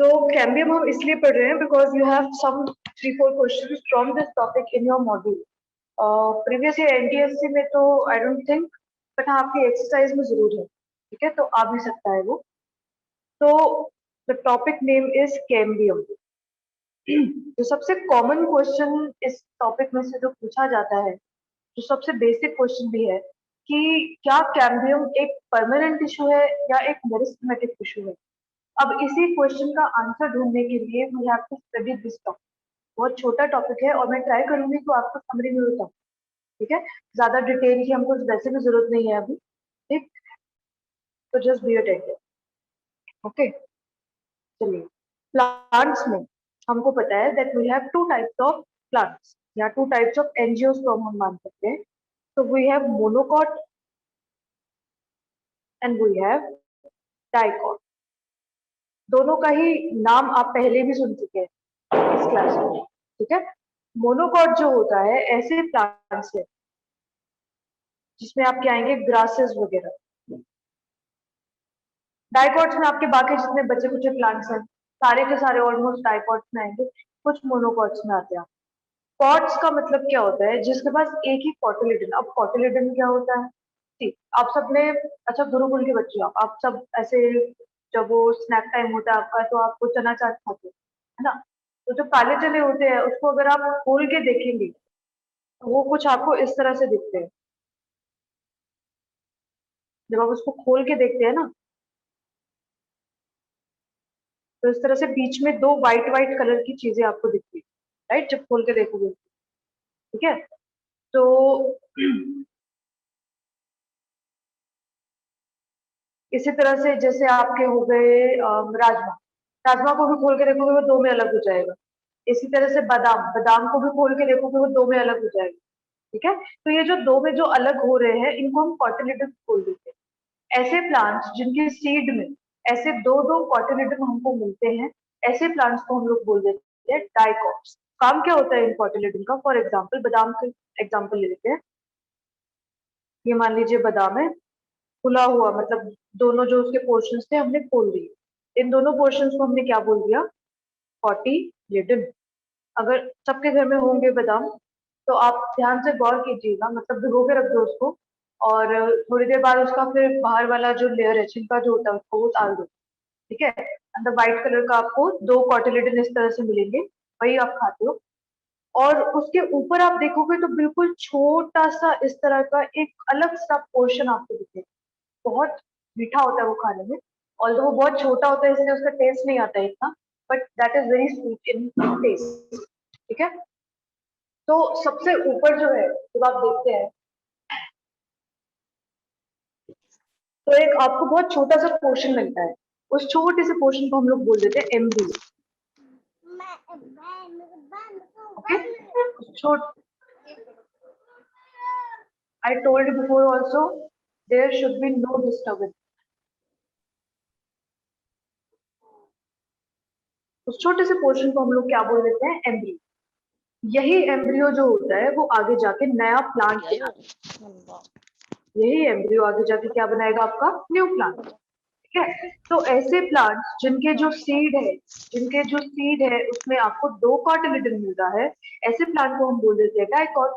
तो कैम्बियम हम इसलिए पढ़ रहे हैं because you have some 3-4 questions from this topic in your module. Previous year NTSC में तो आई डोंट थिंक, बट हाँ आपकी एक्सरसाइज में जरूर है, ठीक है, तो आ भी सकता है वो। तो the topic name is cambium. जो सबसे कॉमन क्वेश्चन इस टॉपिक में से जो पूछा जाता है, जो सबसे बेसिक क्वेश्चन भी है कि क्या कैम्बियम एक परमानेंट इशू है या एक मेरिस्टेमेटिक इशू है। अब इसी क्वेश्चन का आंसर ढूंढने के लिए we have to study this topic. बहुत छोटा टॉपिक है और मैं ट्राई करूंगी तो आपको समरी में बताऊं, ठीक है। ज्यादा डिटेल की हमको वैसे भी जरूरत नहीं है अभी, ठीक। तो जस्ट बी अटेंटिव, ओके। चलिए, प्लांट्स में हमको पता है that we have two types of plants या टू टाइप्स ऑफ एंजियोस्पर्म हम मान सकते हैं। तो we have monocot and we have dicot. दोनों का ही नाम आप पहले भी सुन चुके हैं इस क्लास में, ठीक है। मोनोकॉट जो होता है ऐसे प्लांट्स है जिसमें आपके आएंगे ग्रासेस वगैरह। डाइकॉट्स में आपके बाकी जितने बचे कुछ प्लांट्स हैं सारे के सारे ऑलमोस्ट डाइकॉट्स में आएंगे, कुछ मोनोकॉट्स में आते हैं। कॉट्स का मतलब क्या होता है, जिसके पास एक ही कॉटिलिडन। अब कॉटिलिडन क्या होता है, ठीक, आप सबने, अच्छा गुरुकुल के बच्चे हो आप सब ऐसे, जब वो स्नैक टाइम होता है आपका तो आपको चना चाट खाते हो, है ना। तो जो काले चने होते हैं उसको अगर आप खोल के देखेंगे तो वो कुछ आपको इस तरह से दिखते हैं। जब आप उसको खोल के देखते हैं ना तो इस तरह से बीच में दो व्हाइट व्हाइट कलर की चीजें आपको दिखती है, राइट, जब खोल के देखोगे, ठीक है। तो इसी तरह से जैसे आपके हो गए राजमा। राजमा को भी खोल के देखोगे वो दो में अलग हो जाएगा। इसी तरह से बादाम, बादाम को भी खोल के देखोगे वो दो में अलग हो जाएगा, ठीक है। तो ये जो दो में जो अलग हो रहे हैं इनको हम कॉटिलिडन बोल देते हैं। ऐसे प्लांट्स जिनके सीड में ऐसे दो दो कॉटिलिडन हमको मिलते हैं, ऐसे प्लांट्स को हम लोग बोल देते हैं डाइकॉट्स। काम क्या होता है इन कॉटिलिडन का, फॉर एग्जाम्पल बादाम का एग्जाम्पल ले लेते हैं। ये मान लीजिए बादाम है, खुला हुआ, मतलब दोनों जो उसके पोर्शंस थे हमने खोल दिए। इन दोनों पोर्शंस को हमने क्या बोल दिया, कॉटिलिडन। अगर सबके घर में होंगे बादाम तो आप ध्यान से गौर कीजिएगा, मतलब भिगो के रख दो उसको और थोड़ी देर बाद उसका फिर बाहर वाला जो लेयर है छिलका जो होता है उसको वो उतार दो, ठीक है। अंदर व्हाइट कलर का आपको दो कॉटिलिडन इस तरह से मिलेंगे, वही आप खाते हो। और उसके ऊपर आप देखोगे तो बिल्कुल छोटा सा इस तरह का एक अलग सा पोर्शन आपको दिखेगा। बहुत मीठा होता है वो खाने में, और वो बहुत छोटा होता है इसलिए उसका टेस्ट नहीं आता है इतना, but that is very sweet in taste, ठीक है। तो सबसे ऊपर जो है जब आप देखते हैं तो एक आपको बहुत छोटा सा पोर्शन मिलता है। उस छोटे से पोर्शन को हम लोग बोल देते हैं एम्ब्रियो, ओके। छोट I told you before also, there should be no disturbance. उस छोटे से पोर्शन को हम लोग क्या बोल देते हैं, एम्ब्रियो। यही एम्ब्रियो जो होता है वो आगे जाके नया प्लांट बनाएगा। यही एम्ब्रियो आगे जाके क्या बनाएगा, आपका न्यू प्लांट, ठीक है। तो ऐसे प्लांट्स जिनके जो सीड है उसमें आपको दो कॉटिलिडन मिल रहा है, ऐसे प्लांट को हम बोल देते हैं डाइकॉट।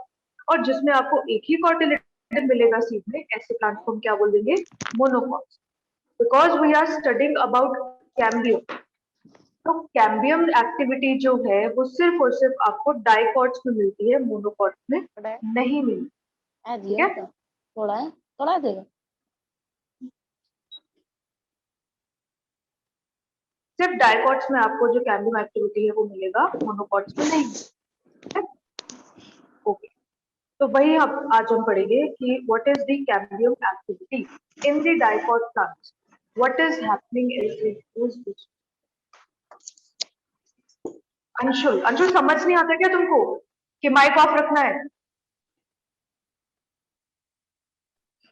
और जिसमें आपको एक ही कॉटिलिडन मिलेगा सीड में, ऐसे प्लांट को हम क्या बोल देंगे, monocot. Because we are studying about cambium, तो कैम्बियम एक्टिविटी जो है वो सिर्फ और सिर्फ आपको डाइकॉट्स में मिलती है, मोनोकॉट्स में नहीं मिलती, ठीक है। थोड़ा है, थोड़ा देगा। सिर्फ डाइकॉट्स में आपको जो कैम्बियम एक्टिविटी है वो मिलेगा, मोनोकॉट्स में नहीं, ठीक है। ओके, तो वही आज हम पढ़ेंगे कि what is the cambium activity in the dicot plants, what is happening in. Anshul, Anshul समझ नहीं आता क्या तुमको कि माइक ऑफ रखना है,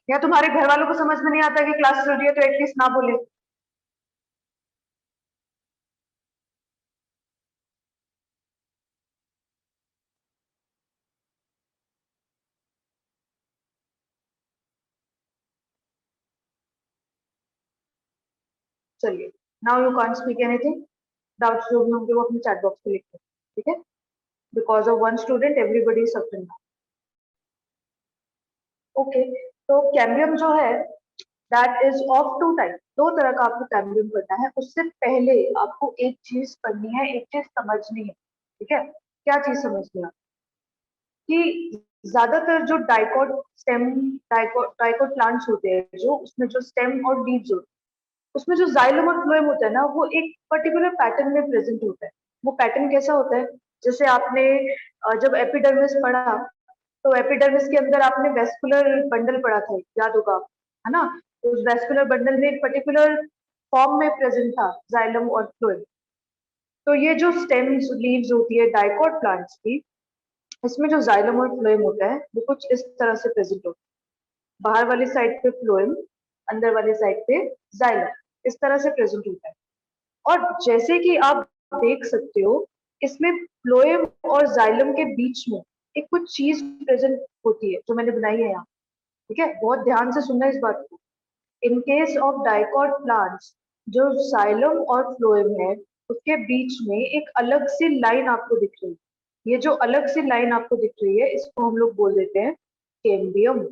या तुम्हारे घर वालों को समझ में नहीं आता कि क्लास चल रही है तो एटलीस्ट ना बोले। चलिए, now you can't speak anything. Doubts जो भी होंगे वो अपने चैट बॉक्स में लिखें, ठीक है? Because of one student everybody is suffering. Okay, तो कैम्बियम जो है that is of two type, दो तरह का आपको कैम्बियम करना है। उससे पहले आपको एक चीज करनी है, एक चीज समझनी है, ठीक है? क्या चीज समझनी है? कि ज्यादातर जो डाइकोट स्टेम डाइकोट प्लांट्स होते हैं, जो उसमें जो स्टेम और लीव्स होते हैं, उसमें जो जाइलम और फ्लोएम होता है ना, वो एक पर्टिकुलर पैटर्न में प्रेजेंट होता है। वो पैटर्न कैसा होता है? जैसे आपने जब एपिडर्मिस पढ़ा, तो एपिडर्मिस के अंदर आपने वेस्कुलर बंडल पढ़ा था, याद होगा, है ना? तो उस वेस्कुलर बंडल में एक पर्टिकुलर फॉर्म में प्रेजेंट था जाइलम और फ्लोएम। तो ये जो स्टेम्स लीव्स होती है डाइकोट प्लांट्स की, इसमें जो जाइलम और फ्लोएम होता है वो कुछ इस तरह से प्रेजेंट होता है। बाहर वाली साइड पे फ्लोएम, अंदर वाली साइड पे जाइलम, इस तरह से प्रेजेंट होता है। और जैसे कि आप देख सकते हो, इसमें फ्लोएम और जाइलम के बीच में एक कुछ चीज प्रेजेंट होती है जो मैंने बनाई है यहाँ, ठीक है? बहुत ध्यान से सुनना इस बात को। In case of dicot plants, जो जाइलम और फ्लोएम है उसके बीच में एक अलग सी लाइन आपको दिख रही है। ये जो अलग सी लाइन आपको दिख रही है, इसको हम लोग बोल देते हैं कैम्बियम।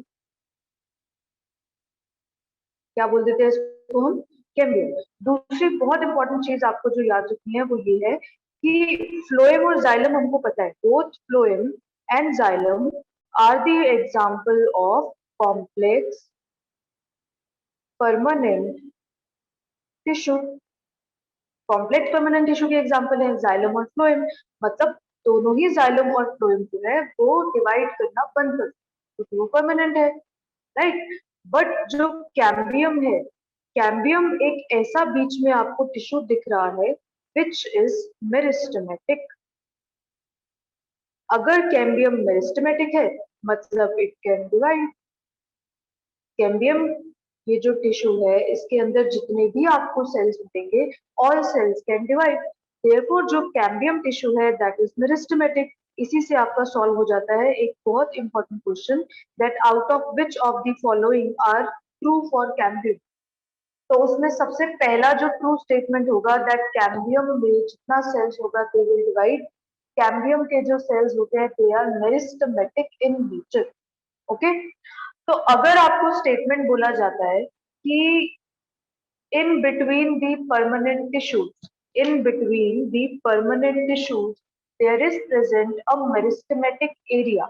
क्या बोल देते हैं इसको हम? कैम्बियम। दूसरी बहुत इंपॉर्टेंट चीज आपको जो याद रखनी है वो ये है कि फ्लोएम और जाइलम हमको पता है, both phloem and xylem are the example of complex permanent tissue. Complex permanent tissue के एग्जाम्पल है जाइलम और फ्लोएम। मतलब दोनों ही जाइलम और फ्लोएम जो है वो डिवाइड करना बंद कर, क्योंकि वो परमानेंट है, राइट? बट जो कैम्बियम है, कैम्बियम एक ऐसा बीच में आपको टिश्यू दिख रहा है विच इज मेरिस्टेमेटिक। अगर कैम्बियम मेरिस्टेमेटिक है मतलब इट कैन डिवाइड। कैम्बियम, ये जो टिश्यू है, इसके अंदर जितने भी आपको सेल्स मिलेंगे, all cells can divide. Therefore जो कैम्बियम टिश्यू है दैट इज मेरिस्टेमेटिक। इसी से आपका सॉल्व हो जाता है एक बहुत important question, that out of which of the following are true for cambium. तो उसमें सबसे पहला जो ट्रू स्टेटमेंट होगा दैट कैम्बियम में जितना सेल्स होगा दे विल डिवाइड। कैम्बियम के जो सेल्स होते हैं they are meristematic in nature. Okay, तो अगर आपको स्टेटमेंट बोला जाता है कि in between the permanent tissues, in between the permanent tissues, there is present a meristematic area.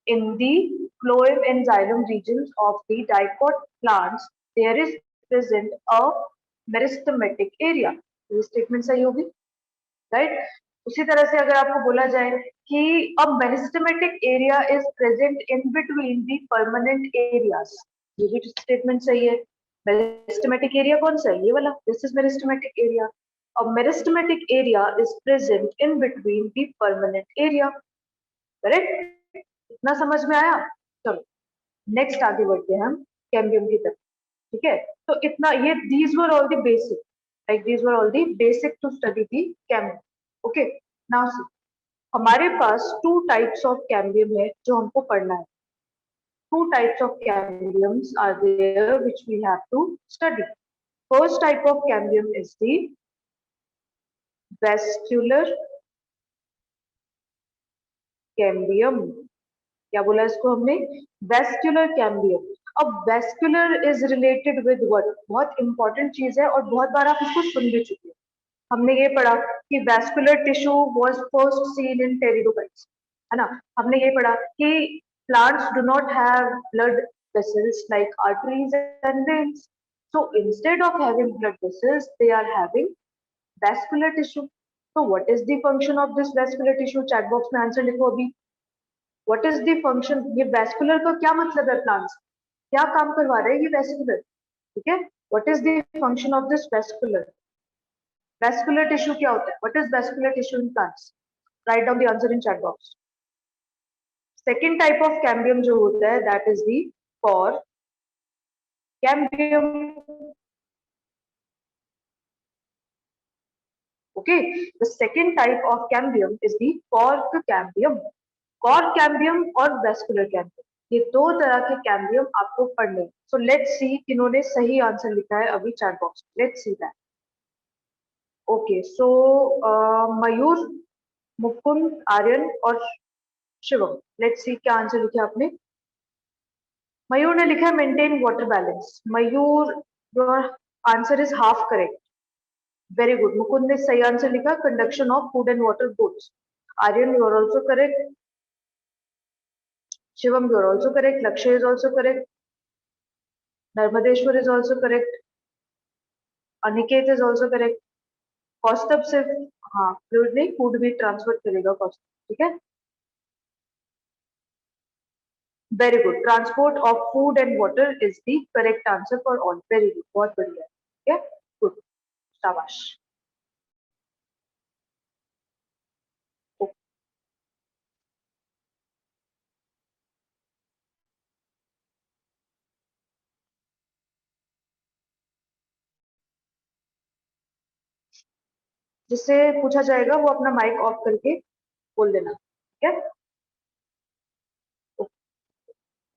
In the phloem and xylem regions of the dicot plants, there is present a meristematic area. ये statement सही होगी, right? उसी तरह से अगर आपको बोला जाए कि a meristematic area is present in between the permanent areas, ये भी स्टेटमेंट सही है। मेरिस्टेमेटिक एरिया कौन सा है? ये वाला, this is meristematic area. A meristematic area is present in between the permanent area, correct? इतना समझ में आया? चलो नेक्स्ट आगे बढ़ते हैं हम कैम्बियम की तरफ, ठीक है? तो इतना, ये these were all the basic, like these were all the basic to study the cambium. Okay, now see, हमारे पास टू टाइप्स ऑफ कैम्बियम है जो हमको पढ़ना है। Two types of cambiums are there which we have to study. First type of cambium is the vascular cambium. क्या बोला इसको हमने? Vascular cambium. अब vascular is related with what? बहुत इंपॉर्टेंट चीज है और बहुत बार आप इसको सुन भी चुके हैं। हमने ये पढ़ा कि vascular tissue was first seen in pteridophytes, है ना? हमने ये पढ़ा कि plants do not have blood vessels like arteries and veins. So instead of having blood vessels, they are having vascular tissue. So what is the function of this vascular tissue? Chat box में answer लिखो अभी। What is the function? ये vascular का क्या मतलब है? Plants क्या काम करवा रहे हैं ये vascular, ठीक है? What is the function of this vascular? Vascular tissue क्या होता है? What is vascular tissue in plants? Write down the answer in chat box. Second type of cambium जो होता है that is the core cambium. Okay, the second type of cambium is the cork cambium. Cork cambium और vascular cambium, ये दो तरह के cambium आपको पढ़ने। सो लेट्स सी किन्होंने सही आंसर लिखा है अभी चैट बॉक्स में। Let's see that. ओके, सो मयूर, मुकुंद, आर्यन और शिवम, लेट्स सी क्या आंसर लिखा आपने। मयूर ने लिखा maintain water balance. Mayur, your answer is half correct, very good. Mukund ने सही आंसर लिखा conduction of food and water both. Aryan, you are also correct. Shivam, you are also correct. Lakshya is also correct. Narmadeshwar is also correct. Aniket is also correct. Kaustubh सिर्फ, हाँ, fluid नहीं, food भी transfer करेगा कौस्तभ, ठीक है। Very good, transport of food and water is the correct answer for all, very good, बहुत बढ़िया, ठीक है, गुड, शाबाश। जिससे पूछा जाएगा वो अपना माइक ऑफ करके बोल देना, ठीक है।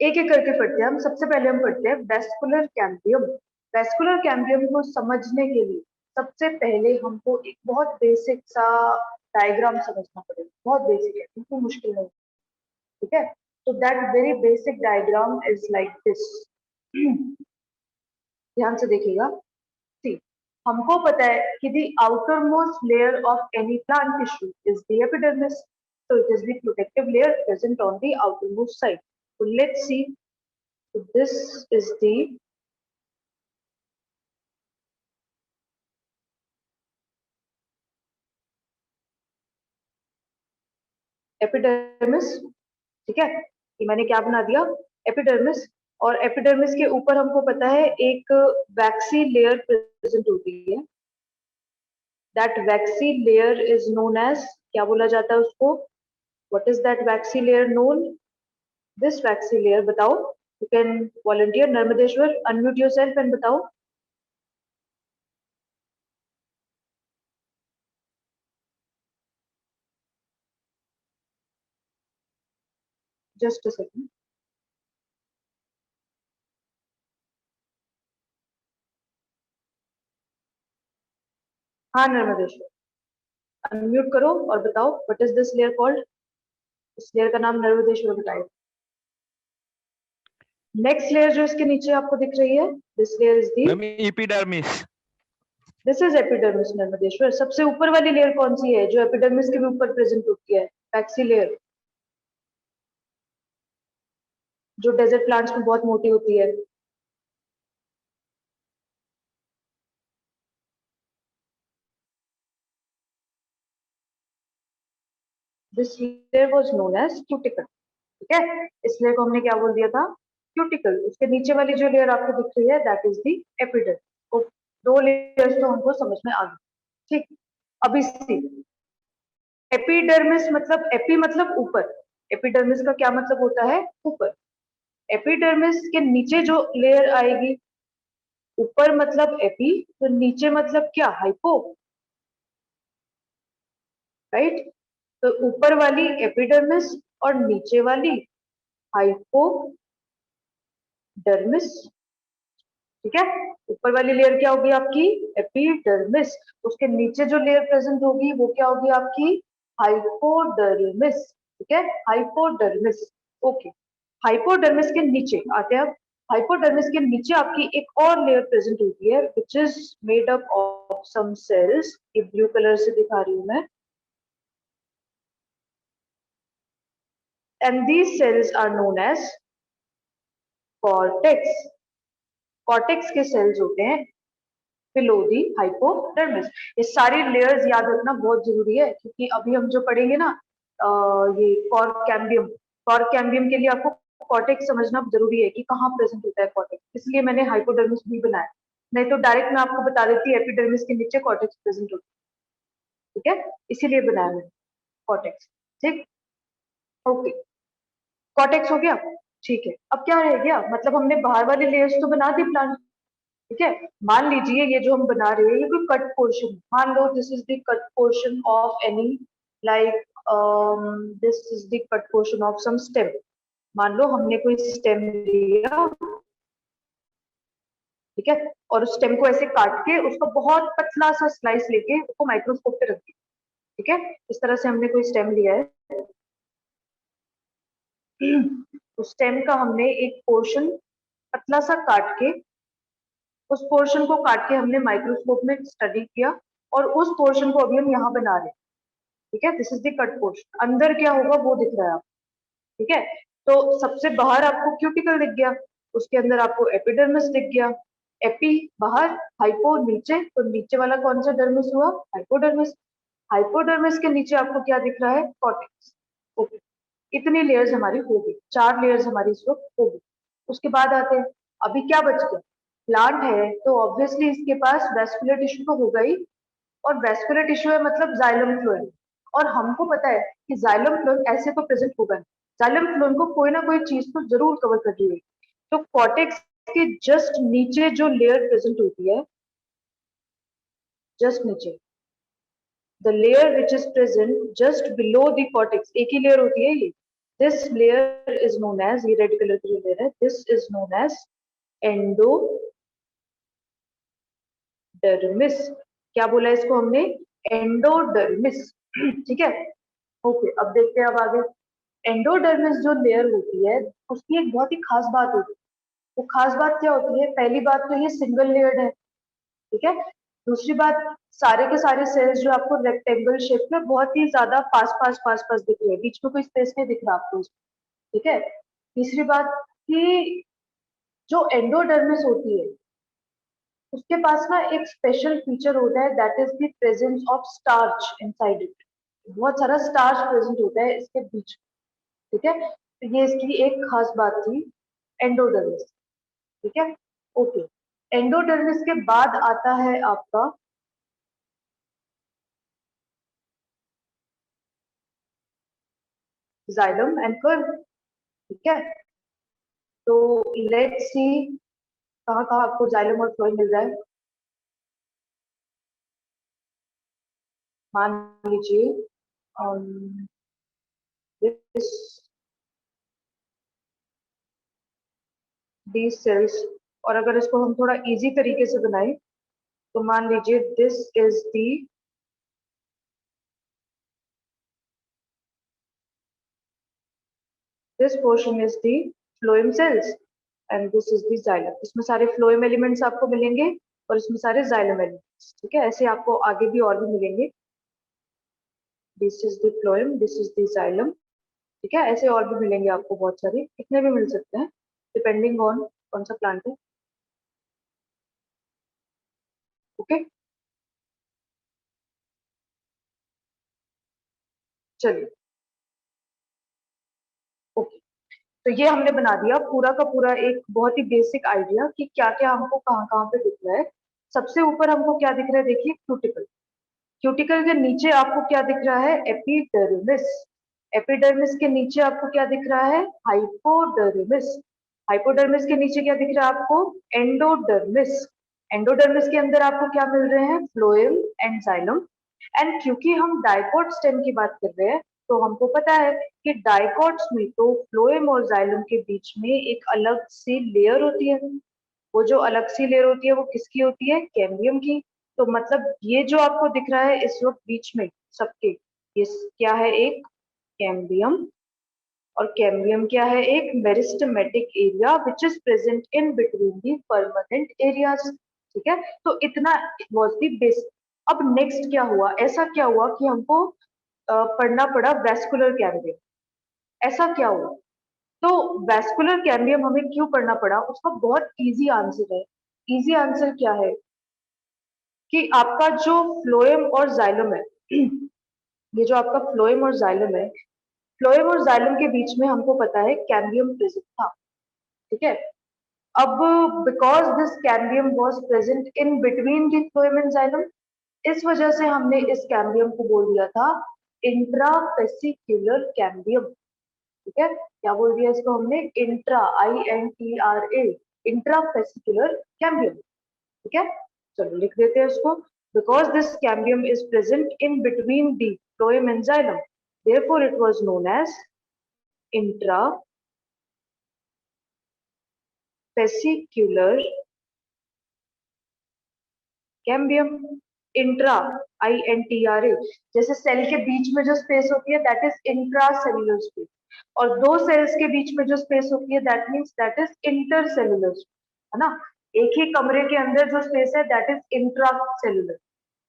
एक एक करके पढ़ते हैं हम। सबसे पहले हम पढ़ते हैं वेस्कुलर कैम्बियम। वेस्कुलर कैम्बियम को समझने के लिए सबसे पहले हमको एक बहुत बेसिक सा डायग्राम समझना पड़ेगा, बहुत बेसिक है, बिल्कुल मुश्किल नहीं, ठीक है। तो that very basic diagram is like this. ध्यान से देखिएगा। सी, हमको पता है कि the outer most layer of any plant tissue is the epidermis, so it is the protective layer present on the outermost side. So let's see. So this is the epidermis, ठीक है। ये मैंने क्या बना दिया, एपिडर्मिस। और epidermis के ऊपर हमको पता है एक वैक्सी लेयर प्रेजेंट होती है। That waxy layer is known as, क्या बोला जाता है उसको, what is that waxy layer known, this waxy layer, बताओ। You can volunteer, Narmadeshwar, unmute yourself and बताओ। Just a second. हाँ नर्मदेश्वर, अनम्यूट करो और बताओ what is this layer called. इस लेयर का नाम नर्मदेश्वर बताए। नेक्स्ट लेयर जो इसके नीचे आपको दिख रही है, this layer is the, ma'am epidermis. This is epidermis Narmadeshwar. सबसे ऊपर वाली लेयर कौन सी है जो एपिडर्मिस के भी ऊपर प्रेजेंट होती है, वैक्सी लेयर, जो डेजर्ट प्लांट्स में बहुत मोटी होती है। This layer was known as cuticle, ठीक है। इस लेयर को हमने क्या बोल दिया था, क्यूटिकल। उसके नीचे वाली जो लेयर आपको दिख रही है दैट इज दी एपिडर्मिस। दो लेयर्स तो हमको समझ में आ गई, ठीक। अभी सी, एपिडर्मिस मतलब, एपी मतलब ऊपर, एपिडर्मिस का क्या मतलब होता है, ऊपर। एपिडर्मिस के नीचे जो लेयर आएगी, ऊपर मतलब एपी, तो नीचे मतलब क्या, हाइपो, राइट। तो ऊपर वाली एपिडर्मिस और नीचे वाली हाइपोडर्मिस, ठीक है। ऊपर वाली लेयर क्या होगी आपकी, एपिडर्मिस। उसके नीचे जो लेयर प्रेजेंट होगी वो क्या होगी आपकी, हाइपोडर्मिस, ठीक है, हाइपोडर्मिस, ओके। हाइपोडर्मिस के नीचे आते हैं अब। हाइपोडर्मिस के नीचे आपकी एक और लेयर प्रेजेंट होती है which is made up of some cells. ये ब्लू कलर से दिखा रही हूं मैं, and these cells are known as cortex. Cortex के सेल्स होते हैं बिलो दी हाइपोडर्मिस। ये सारी लेयर्स याद रखना बहुत जरूरी है, क्योंकि अभी हम जो पढ़ेंगे ना, ये कॉर्क कैम्बियम के लिए आपको कॉर्टेक्स समझना जरूरी है कि कहाँ प्रेजेंट होता है कॉर्टेक्स, इसलिए मैंने हाइपोडर्मिस भी बनाया। नहीं तो डायरेक्ट मैं आपको बता देती एपिडर्मिस के नीचे कॉर्टेक्स प्रेजेंट होता है, ठीक है, इसीलिए बनाया मैंने कॉर्टेक्स, ठीक, ओके। कॉर्टेक्स हो गया, ठीक है। अब क्या रह गया, मतलब हमने बाहर वाली लेयर्स तो बना दी प्लांट, ठीक है। मान लीजिए ये जो हम बना रहे हैं ये कोई कट पोर्शन, मान लो this is the cut portion of any, like this is the cut portion of some stem. मान लो हमने कोई स्टेम लिया, ठीक है, और उस स्टेम को ऐसे काट के उसका बहुत पतला सा स्लाइस लेके उसको माइक्रोस्कोप पे रख दिया। ठीक है, इस तरह से हमने कोई स्टेम लिया है, उस स्टेम का हमने एक पोर्शन पतला सा काट के, उस पोर्शन को काट के हमने माइक्रोस्कोप में स्टडी किया और उस पोर्शन को अभी हम यहाँ बना रहे हैं। ठीक है, this is the cut portion. अंदर क्या होगा वो दिख रहा है आपको। ठीक है, तो सबसे बाहर आपको क्यूटिकल दिख गया, उसके अंदर आपको एपिडर्मिस दिख गया। एपी बाहर, हाइपो नीचे, तो नीचे वाला कौन सा डर्मिस हुआ? हाइपोडर्मिस। हाइपोडर्मिस के नीचे आपको क्या दिख रहा है? कॉर्टेक्स। ओके, इतनी लेयर्स हमारी हो गई, 4 लेयर्स हमारी इस वक्त हो गई। उसके बाद आते हैं, अभी क्या बच गया? प्लांट है तो ऑब्वियसली इसके पास वेस्कुलर टिश्यू तो होगा ही, और वेस्कुलर टिश्यू है मतलब जाइलम फ्लोएम। और हमको पता है कि जाइलम फ्लोएम ऐसे तो प्रेजेंट होगा नहीं, जाइलम फ्लोएम को कोई ना कोई चीज तो जरूर कवर कर रही है। तो कॉर्टेक्स के जस्ट नीचे जो लेयर प्रेजेंट होती है, जस्ट नीचे, the layer which is present just below the cortex, एक ही लेयर होती है ये, this layer is known as, ये रेड कलर की जो लेयर है, this is known as endodermis. क्या बोला इसको हमने? एंडोडर्मिस। ठीक है, ओके, अब देखते हैं अब आगे। एंडोडर्मिस जो लेयर होती है उसकी एक बहुत ही खास बात होती है। वो खास बात क्या होती है? पहली बात तो ये सिंगल लेयर्ड है। ठीक है, दूसरी बात, सारे के सारे सेल्स जो आपको रेक्टेंगल शेप में बहुत ही ज्यादा पास पास पास पास दिख रहे हैं, बीच में कोई स्पेस नहीं दिख रहा आपको इसमें। ठीक है, तीसरी बात कि जो एंडोडर्मिस होती है उसके पास ना एक स्पेशल फीचर होता है, that is the presence of starch inside it. बहुत सारा स्टार्च प्रेजेंट होता है इसके बीच में। ठीक है, तो ये इसकी एक खास बात थी, एंडोडर्मिस। ठीक है, ओके, एंडोडर्मिस के बाद आता है आपका जाइलम एंड कर्व। ठीक है, तो लेट्स सी कहाँ कहाँ आपको जाइलम और फ्लोएम मिल रहा है। मान लीजिए दिस these cells, और अगर इसको हम थोड़ा इजी तरीके से बनाएं तो मान लीजिए this portion is the phloem cells and this is the xylem. इसमें सारे फ्लोएम एलिमेंट्स आपको मिलेंगे और इसमें सारे जाइलम एलिमेंट्स। ठीक है, ऐसे आपको आगे भी और भी मिलेंगे। This is the phloem, this is the xylem. ठीक है, ऐसे और भी मिलेंगे आपको बहुत सारे, कितने भी मिल सकते हैं डिपेंडिंग ऑन कौन सा प्लांट है। ओके, चलिए, ओके, तो ये हमने बना दिया पूरा का पूरा एक बहुत ही बेसिक आइडिया कि क्या क्या हमको कहाँ कहाँ पे दिख रहा है। सबसे ऊपर हमको क्या दिख रहा है? देखिए, क्यूटिकल। क्यूटिकल के नीचे आपको क्या दिख रहा है? एपिडर्मिस। एपिडर्मिस के नीचे आपको क्या दिख रहा है? हाइपोडर्मिस। हाइपोडर्मिस के नीचे क्या दिख रहा है आपको? एंडोडर्मिस। एंडोडर्मिस के अंदर आपको क्या मिल रहे हैं? Phloem and xylem. एंड क्योंकि हम डाइकोट स्टेम की बात कर रहे हैं तो हमको पता है कि डाइकोट्स में तो फ्लोएम और जाइलम के बीच में एक अलग सी लेयर होती है। वो जो अलग सी लेयर होती है वो किसकी होती है? कैम्बियम की। तो मतलब ये जो आपको दिख रहा है इस वक्त बीच में सबके, ये क्या है? एक कैम्बियम। और कैम्बियम क्या है? एक meristematic area which is present in between the permanent areas. ठीक है, तो इतना वाज दी बेस। अब नेक्स्ट क्या हुआ? ऐसा क्या हुआ कि हमको पढ़ना पड़ा वेस्कुलर कैम्बियम? ऐसा क्या हुआ? तो वेस्कुलर कैम्बियम हमें क्यों पढ़ना पड़ा? उसका बहुत इजी आंसर है। इजी आंसर क्या है कि आपका जो फ्लोएम और जाइलम है, ये जो आपका फ्लोएम और जाइलम है, फ्लोएम और जाइलम के बीच में हमको पता है कैम्बियम प्रेजेंट था। ठीक है, अब because this cambium was present in between the phloem and xylem, इस वजह से हमने इस कैम्बियम को बोल दिया था इंट्राफेसिक्युलर कैम्बियम। ठीक है, क्या बोल दिया इसको हमने? Intra, INTRA, intrafascicular cambium. ठीक है, चलो लिख देते हैं इसको। Because this cambium is present in between the phloem and xylem, therefore it was known as intrafascicular cambium. Intra, INTRA, जैसे सेल के बीच में जो स्पेस होती है that is intra cellular space, और दो सेल्स के बीच में जो स्पेस होती है that means that is inter cellular, है ना। एक ही कमरे के अंदर जो स्पेस है दैट इज इंट्रा सेल्यूलर,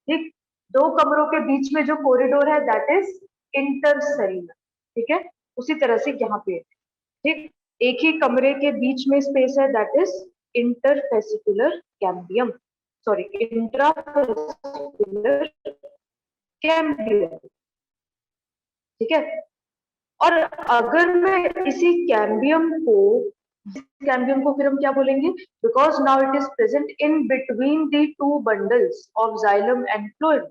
ठीक। दो कमरों के बीच में जो कॉरिडोर है दैट इज इंटर सेल्यूलर, ठीक है। उसी तरह से यहाँ पे, ठीक, एक ही कमरे के बीच में स्पेस है that is interfascicular cambium, sorry intrafascicular cambium, ठीक है। और अगर मैं इसी कैम्बियम को फिर हम क्या बोलेंगे, because now it is present in between the two bundles of xylem and phloem,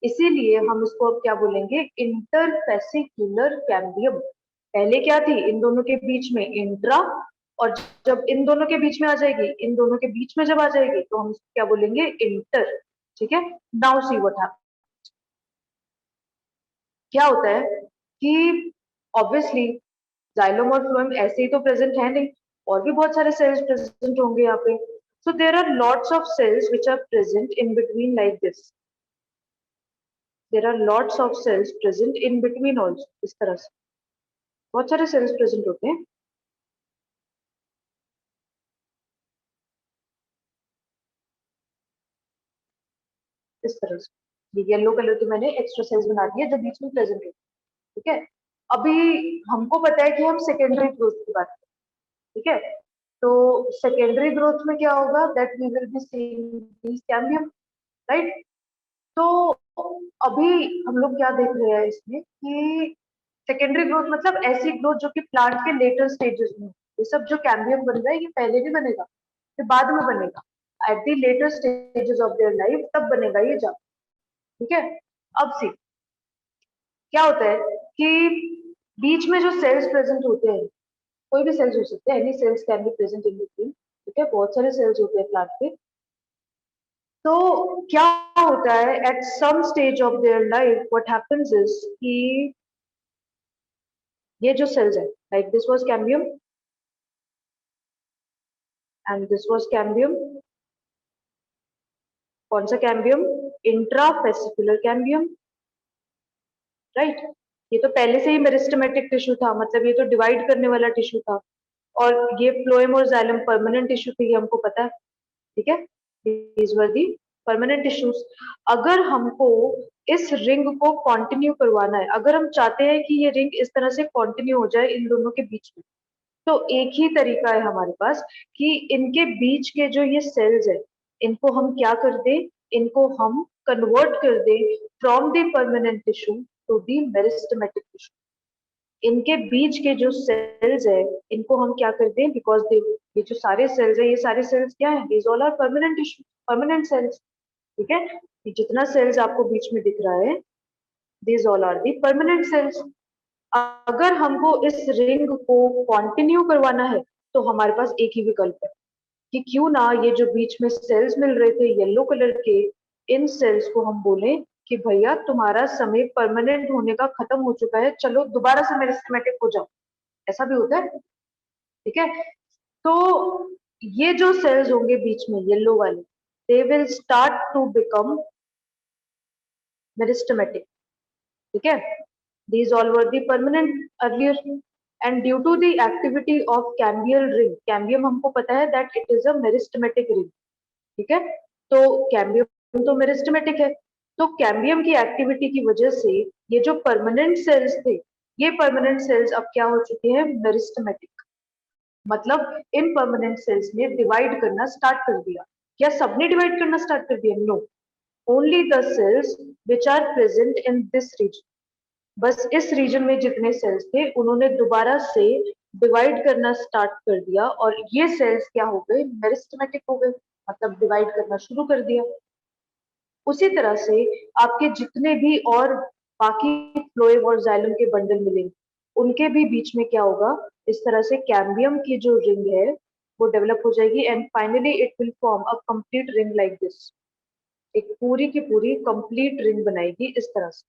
इसीलिए हम इसको अब क्या बोलेंगे, इंटरफेसिकुलर कैम्बियम। पहले क्या थी, इन दोनों के बीच में इंट्रा, और जब इन दोनों के बीच में आ जाएगी, इन दोनों के बीच में जब आ जाएगी तो हम क्या बोलेंगे, इंटर, ठीक है। नाउ सी व्हाट हैपेंस, क्या होता है कि ऑब्वियसली जाइलम और फ्लोएम ऐसे ही तो प्रेजेंट है नहीं, और भी बहुत सारे सेल्स प्रेजेंट होंगे यहाँ पे। So there are lots of cells which are present in between like this, there are lots of cells present in between also, इस तरह से बहुत सारे सेल्स प्रेजेंट होते हैं। इस तरह से ये येलो कलर की मैंने एक्स्ट्रा सेल्स बना दी है जो बीच में प्रेजेंट है, ठीक है। अभी हमको पता है कि हम सेकेंडरी ग्रोथ की बात करें, ठीक है। तो सेकेंडरी ग्रोथ में क्या होगा, that we will be seeing this cambium, right. तो अभी हम लोग क्या देख रहे हैं इसमें कि सेकेंडरी ग्रोथ मतलब ऐसी ग्रोथ जो कि प्लांट के लेटर स्टेजेस में, ये सब जो कैम्बियम बन रहा है ये पहले नहीं बनेगा, ये बाद में बनेगा, at the later stages of their life तब बनेगा ये जा, ठीक है। अब सी क्या होता है कि बीच में जो सेल्स प्रेजेंट होते हैं, कोई भी सेल्स हो सकते हैं, any cells can be present in between, ठीक है, बहुत सारे सेल्स होते हैं प्लांट के। तो क्या होता है at some stage of their life what happens is कि ये जो सेल्स है, like this was cambium and this was cambium, कौन सा कैम्बियम, इंट्राफेसिकुलर कैम्बियम, राइट। ये तो पहले से ही मेरिस्टेमेटिक टिश्यू था, मतलब ये तो डिवाइड करने वाला टिश्यू था, और ये फ्लोएम और जाइलम परमानेंट टिश्यू थे, ये हमको पता है, ठीक है। These were the permanent tissues. अगर हमको इस रिंग को कंटिन्यू करवाना है, अगर हम चाहते हैं कि ये रिंग इस तरह से कंटिन्यू हो जाए इन दोनों के बीच में, तो एक ही तरीका है हमारे पास कि इनके बीच के जो ये सेल्स है इनको हम क्या कर दें, इनको हम कन्वर्ट कर दें from the permanent tissue to the meristematic tissue. इनके बीच के जो सेल्स है इनको हम क्या करते हैं, बिकॉज ये जो सारे सेल्स है, ये सारे सेल्स क्या है, these all are permanent tissue, permanent cells, ठीक है। ये जितना सेल्स आपको बीच में दिख रहा है these all are the permanent cells. अगर हमको इस रिंग को कंटिन्यू करवाना है तो हमारे पास एक ही विकल्प है कि क्यों ना ये जो बीच में सेल्स मिल रहे थे येलो कलर के, इन सेल्स को हम बोले कि भैया तुम्हारा समय परमानेंट होने का खत्म हो चुका है, चलो दोबारा से मेरिस्टेमेटिक हो जाओ, ऐसा भी होता है, ठीक है। तो ये जो सेल्स होंगे बीच में येलो वाले, they will start to become meristematic, ठीक है। These all were the permanent earlier, and due to the activity of cambial ring, cambium हमको पता है that it is a meristematic ring, ठीक है। तो कैम्बियम तो मेरिस्टेमेटिक है, तो कैम्बियम की एक्टिविटी की वजह से ये जो परमानेंट सेल्स थे, ये परमानेंट सेल्स अब क्या हो चुके हैं, मेरिस्टेमेटिक, मतलब इन परमानेंट सेल्स ने डिवाइड करना स्टार्ट कर दिया। क्या सबने डिवाइड करना स्टार्ट कर दिया, no, only the cells which are present in this region, बस इस रीजन में जितने सेल्स थे उन्होंने दोबारा से डिवाइड करना स्टार्ट कर दिया, और ये सेल्स क्या हो गए, मेरिस्टेमेटिक हो गए, मतलब डिवाइड करना शुरू कर दिया। उसी तरह से आपके जितने भी और बाकी फ्लोएम और जाइलम के बंडल मिलेंगे उनके भी बीच में क्या होगा, इस तरह से कैम्बियम की जो रिंग है वो डेवलप हो जाएगी, and finally it will form a complete ring like this, एक पूरी की पूरी कंप्लीट रिंग बनाएगी इस तरह से,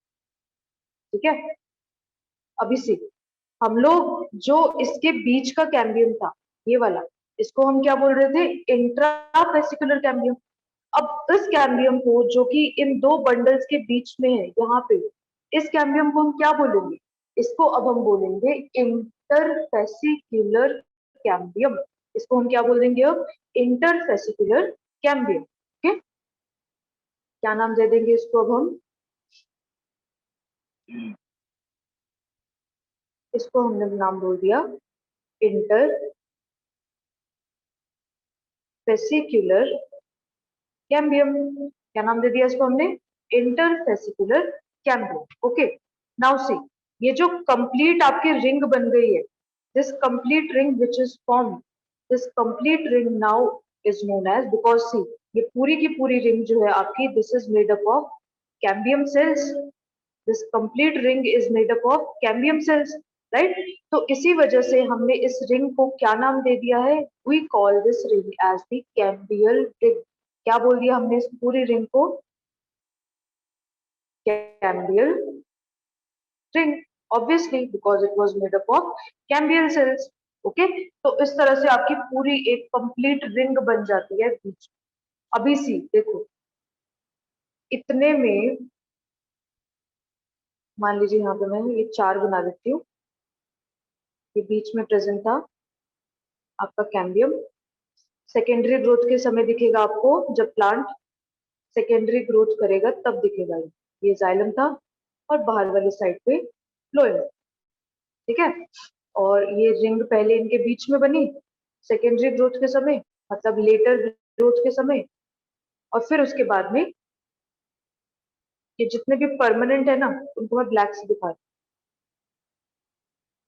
ठीक है। अभी सी हम लोग जो इसके बीच का कैम्बियम था, ये वाला, इसको हम क्या बोल रहे थे, इंट्राफेसिकुलर कैम्बियम, अब इस कैम्बियम को, जो कि इन दो बंडल्स के बीच में है यहाँ पे, इस कैम्बियम को हम क्या बोलेंगे? इसको अब हम बोलेंगे इंटरफेसिकुलर कैम्बियम। इसको हम क्या बोल देंगे अब? Interfascicular cambium. ओके, क्या नाम दे देंगे इसको अब हम? इसको हमने नाम बोल दिया इंटरफेसिकुलर कैम्बियम। क्या नाम दे दिया इसको हमने? Interfascicular cambium. Okay, now see, ये जो कंप्लीट आपकी रिंग बन गई है, this complete ring which is form, this complete ring now is known as, because see, ये पूरी की पूरी रिंग जो है आपकी, this is made up of cambium cells. This complete ring is made up of cambium cells, right? तो इसी वजह से हमने इस रिंग को क्या नाम दे दिया है? We call this ring as the cambial ring. क्या बोल दिया हमने इस पूरी रिंग को? Cambial ring, obviously because it was made up of cambial cells. Okay, तो इस तरह से आपकी पूरी एक कंप्लीट रिंग बन जाती है बीच। अभी सी देखो, इतने में मान लीजिए यहाँ पे मैं ये 4 बना देती हूँ। ये बीच में प्रेजेंट था आपका कैम्बियम। सेकेंडरी ग्रोथ के समय दिखेगा आपको, जब प्लांट सेकेंडरी ग्रोथ करेगा तब दिखेगा। ये जाइलम था और बाहर वाली साइड पे फ्लोएम, ठीक है? और ये रिंग पहले इनके बीच में बनी सेकेंडरी ग्रोथ के समय, मतलब लेटर ग्रोथ के समय, और फिर उसके बाद में ये जितने भी परमानेंट है ना, उनको मैं ब्लैक से दिखा,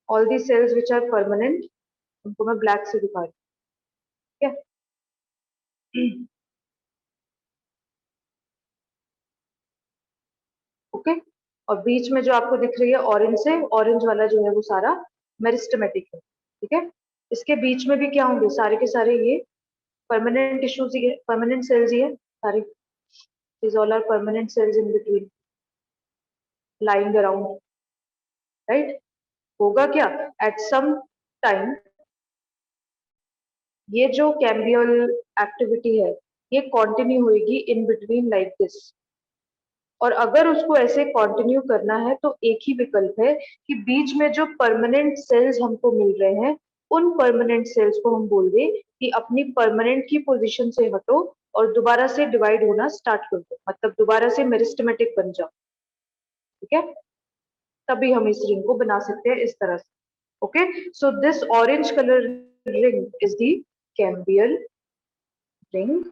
all the cells which are permanent, उनको मैं ब्लैक से दिखा, ठीक है? ओके, और बीच में जो आपको दिख रही है ऑरेंज से, ऑरेंज वाला जो है वो सारा मेरिस्टेमेटिक है, ठीक है? इसके बीच में भी क्या होंगे? सारे के सारे ये परमानेंट टिश्यूज ही है, परमानेंट सेल्स ही है सारे। these all are permanent cells in between lying around, right? होगा क्या? at some time ये जो कैम्बियल एक्टिविटी है, ये कंटिन्यू होगी इन बिटवीन लाइक दिस। और अगर उसको ऐसे कंटिन्यू करना है तो एक ही विकल्प है कि बीच में जो परमानेंट सेल्स हमको मिल रहे हैं, उन परमानेंट सेल्स को हम बोल दें कि अपनी परमानेंट की पोजीशन से हटो और दोबारा से डिवाइड होना स्टार्ट कर दो, मतलब दोबारा से मेरिस्टेमेटिक बन जाओ, ठीक है? तभी हम इस रिंग को बना सकते हैं इस तरह से। Okay, so this orange colour ring is the cambial ring,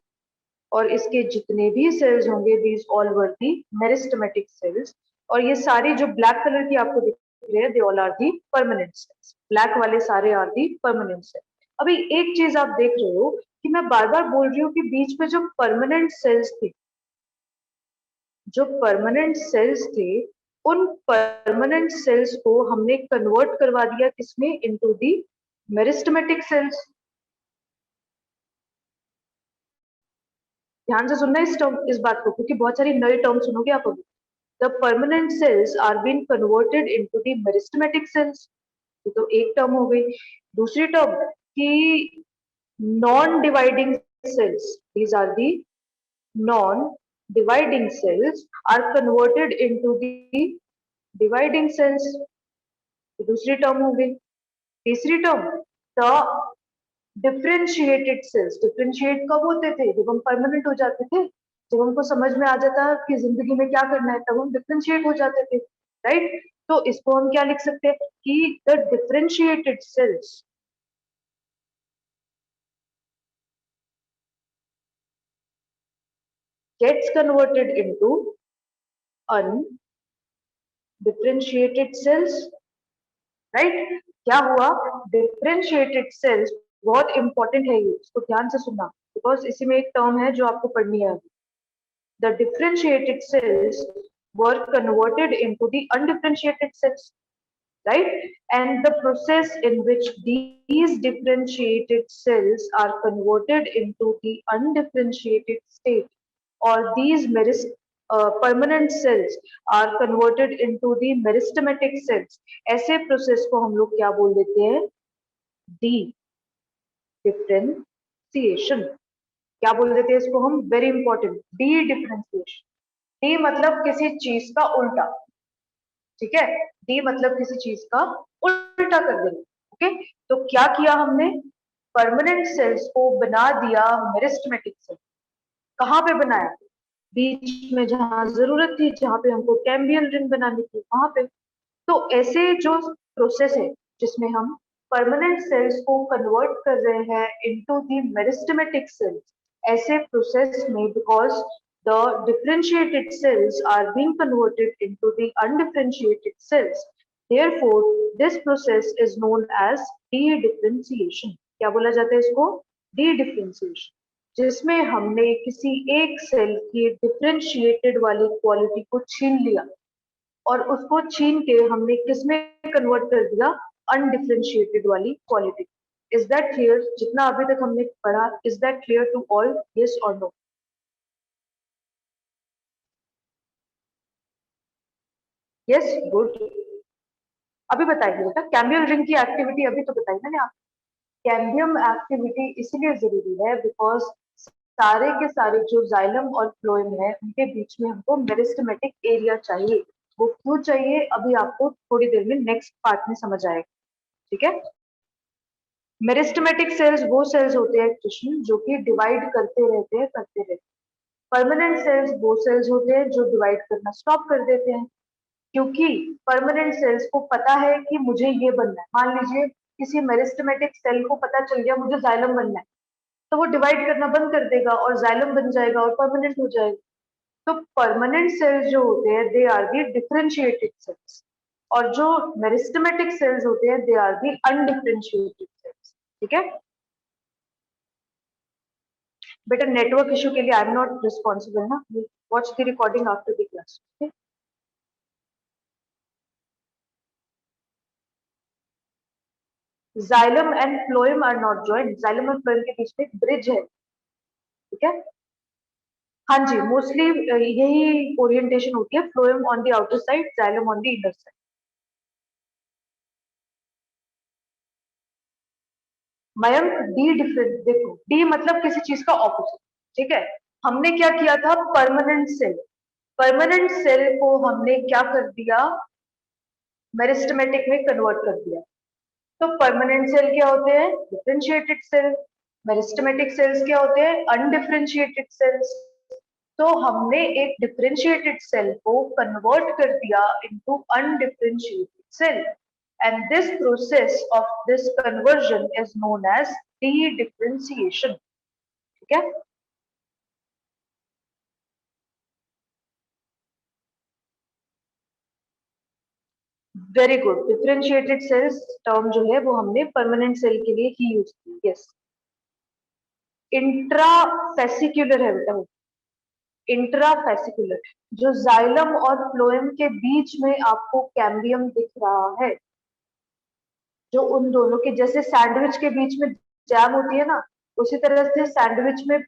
और इसके जितने भी सेल्स होंगे, these all were the meristematic cells. और ये सारी जो ब्लैक कलर की आपको दिख रही है, they all are the permanent cells. Black वाले सारे आर दी परमानेंट सेल्स। अभी एक चीज आप देख रहे हो कि मैं बार बार बोल रही हूँ कि बीच में जो परमानेंट सेल्स थे, जो परमानेंट सेल्स थे, उन परमानेंट सेल्स को हमने कन्वर्ट करवा दिया किसमें? Into the meristematic cells. ध्यान से सुनना इस टर्म, इस बात को, क्योंकि बहुत सारी नई टर्म सुनोगे आप अभी। The permanent cells are been converted into the meristematic cells. तो एक टर्म हो गई। दूसरी टर्म कि non dividing cells, these are the non dividing cells are converted into the dividing cells। दूसरी टर्म हो गई। तीसरी term, the differentiated cells. Differentiate कब होते थे? जब हम परमानेंट हो जाते थे, जब हमको समझ में आ जाता है कि जिंदगी में क्या करना है, तब हम डिफरेंशिएट हो जाते थे, राइट? तो इसको हम क्या लिख सकते हैं कि the differentiated sales gets converted into undifferentiated cells, right? क्या हुआ? डिफरेंशिएटेड सेल्स, बहुत इंपॉर्टेंट है ये, इसको ध्यान से सुनना, बिकॉज इसी में एक टर्म है जो आपको पढ़नी है। The differentiated sales were converted into the undifferentiated cells, right? And the process in which these differentiated cells are converted into the undifferentiated state, or these permanent cells are converted into the meristematic cells, ऐसे process को हम लोग क्या बोल देते हैं? D differentiation. क्या बोल देते हैं इसको हम, very important, D differentiation. D मतलब किसी चीज का उल्टा, ठीक है, डी मतलब किसी चीज का उल्टा कर देना। ओके, तो क्या किया हमने, परमानेंट सेल्स को बना दिया मेरिस्टेमेटिक सेल। कहाँ पे बनाया, बीच में जहां जरूरत थी, जहां पे हमको कैम्बियल रिंग बनानी थी वहां पे। तो ऐसे जो प्रोसेस है जिसमें हम परमानेंट सेल्स को कन्वर्ट कर रहे हैं इनटू द मेरिस्टेमेटिक सेल्स, ऐसे प्रोसेस में because the differentiated cells are being converted into the undifferentiated cells, therefore this process is known as de-differentiation। क्या बोला जाता है इसको, de-differentiation, जिसमें हमने किसी एक सेल की डिफरेंशिएटेड वाली क्वालिटी को छीन लिया और उसको छीन के हमने किसमें कन्वर्ट कर दिया, अनडिफरेंशिएटेड वाली क्वालिटी। इज दैट क्लियर, जितना अभी तक हमने पढ़ा, is that clear to all, yes और नो? Yes, good. अभी बताइए बेटा, कैम्बियम रिंग की एक्टिविटी अभी तो बताई मैंने आप। कैम्बियम एक्टिविटी इसलिए जरूरी है बिकॉज सारे के सारे जो जाइलम और फ्लोएम है उनके बीच में हमको मेरिस्टेमेटिक एरिया चाहिए। वो क्यों चाहिए अभी आपको थोड़ी देर में नेक्स्ट पार्ट में समझ आएगा, ठीक है। मेरिस्टेमेटिक सेल्स वो सेल्स होते हैं कृष्ण जो कि डिवाइड करते रहते हैं। परमानेंट सेल्स वो सेल्स होते हैं जो डिवाइड करना स्टॉप कर देते हैं, क्योंकि परमानेंट सेल्स को पता है कि मुझे ये बनना है। मान लीजिए किसी मेरिस्टेमेटिक सेल को पता चल गया मुझे जाइलम बनना है, तो वो डिवाइड करना बंद कर देगा और जाइलम बन जाएगा और परमानेंट हो जाएगा। तो परमानेंट सेल्स जो होते हैं they are the differentiated cells, और जो मेरिस्टेमेटिक सेल्स होते हैं they are the undifferentiated cells, ठीक है बेटा। नेटवर्क इशू के लिए आई एम नॉट रिस्पॉन्सिबल ना, watch the recording after the class. Xylem and phloem are not joint, xylem और फ्लोएम के बीच में एक ब्रिज है, ठीक है। हाँ जी, मोस्टली यही ओरिएंटेशन होती है, phloem on the outer side, xylem on the inner side. Mayank, D difference देखो, डी मतलब किसी चीज का ऑपोजिट, ठीक है। हमने क्या किया था, परमानेंट सेल, परमानेंट सेल को हमने क्या कर दिया, मेरिस्टेमेटिक में कन्वर्ट कर दिया। तो परमानेंट सेल क्या होते हैं, डिफरेंशिएटेड सेल। मेरिस्टेमेटिक सेल्स क्या होते हैं, अनडिफरेंशिएटेड सेल्स। तो हमने एक डिफरेंशिएटेड सेल को कन्वर्ट कर दिया into undifferentiated cell, and this process of this conversion is known as de-differentiation, ठीक है। Very good, differentiated sales term जो है वो हमने परमानेंट सेल के लिए ही यूज की, यस। इंट्राफेसिकुलर है बेटा, इंट्राफेसिकुलर, जो जाइलम और फ्लोएम के बीच में आपको कैम्बियम दिख रहा है, जो उन दोनों के जैसे सैंडविच के बीच में जैम होती है ना, उसी तरह से सैंडविच में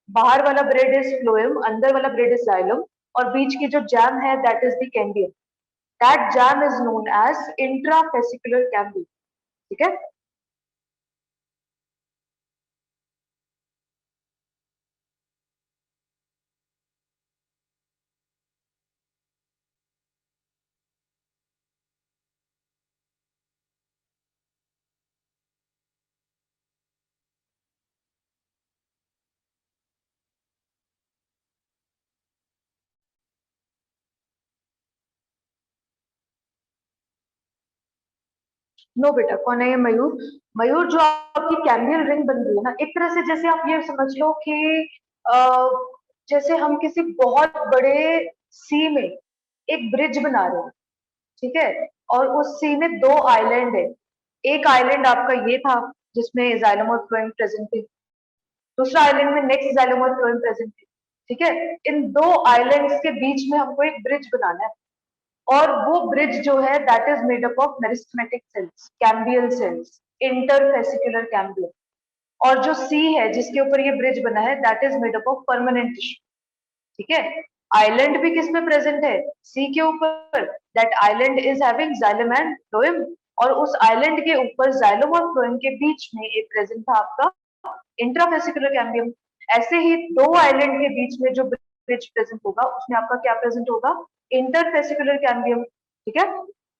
बाहर वाला ब्रेड इज फ्लोएम, अंदर वाला ब्रेड इज जाइलम, और बीच की जो जैम है that is the cambium. That jam is known as intrafascicular cambium, ठीक है। नो बेटा, कौन है ये मयूर? मयूर जो आपकी कैम्बियल रिंग बन रही है ना, एक तरह से जैसे आप ये समझ लो कि अ, जैसे हम किसी बहुत बड़े सी में एक ब्रिज बना रहे हैं, ठीक है, और उस सी में दो आइलैंड है। एक आइलैंड आपका ये था जिसमें जाइलम और फ्लोएम प्रेजेंट थे, दूसरा आइलैंड में नेक्स्ट जाइलम और फ्लोएम प्रेजेंट थे, ठीक है। इन दो आइलैंड्स के बीच में हमको एक ब्रिज बनाना है, और वो ब्रिज जो है that is made up of meristematic cells, cambial cells, interfascicular cambial. और जो सी है जिसके ऊपर ये ब्रिज बना है that is made up of permanent tissue, ठीक है। आइलैंड भी किस में प्रेजेंट है, सी के ऊपर, that island is having xylem and phloem, और उस आइलैंड के ऊपर जाइलम और फ्लोएम के बीच में एक प्रेजेंट था आपका इंट्राफेसिकुलर कैम्बियम। ऐसे ही दो आइलैंड के बीच में जो ब्रिज प्रेजेंट होगा उसमें आपका क्या प्रेजेंट होगा, इंटरफेसिकुलर कैम्बियम, ठीक है।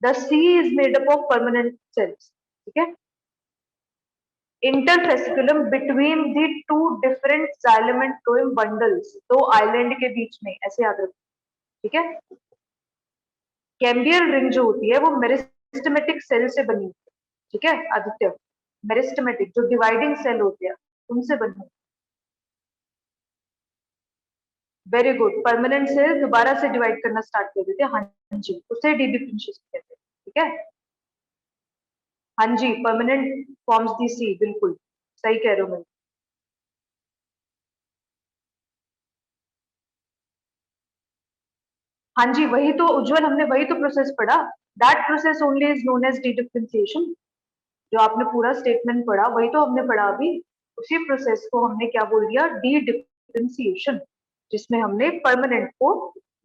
The C is made up of permanent cells, ठीक है। Interfasciculum between the two different xylem and phloem bundles, दो आइलैंड के बीच में, ऐसे याद रखो, ठीक है। कैम्बियल रिंग जो होती है वो मेरिस्टेमेटिक सेल से बनी होती है, ठीक है आदित्य। मेरिस्टेमेटिक जो डिवाइडिंग सेल होते हैं उनसे बनी होती है। वेरी गुड, परमानेंट सेल दोबारा से डिवाइड करना स्टार्ट कर देते हैं, हाँ जी, उसे डी डिफरेंशिएशन कहते हैं, ठीक है। हाँ जी, परमानेंट फॉर्म्स दी सी, बिल्कुल सही कह रहे हो मैं। हाँ जी, वही तो उज्जवल, हमने वही तो प्रोसेस पढ़ा। That process only is known as dedifferentiation. जो आपने पूरा स्टेटमेंट पढ़ा वही तो हमने पढ़ा अभी। उसी प्रोसेस को हमने क्या बोल दिया, डी डिफरेंशिएशन, जिसमें हमने परमानेंट को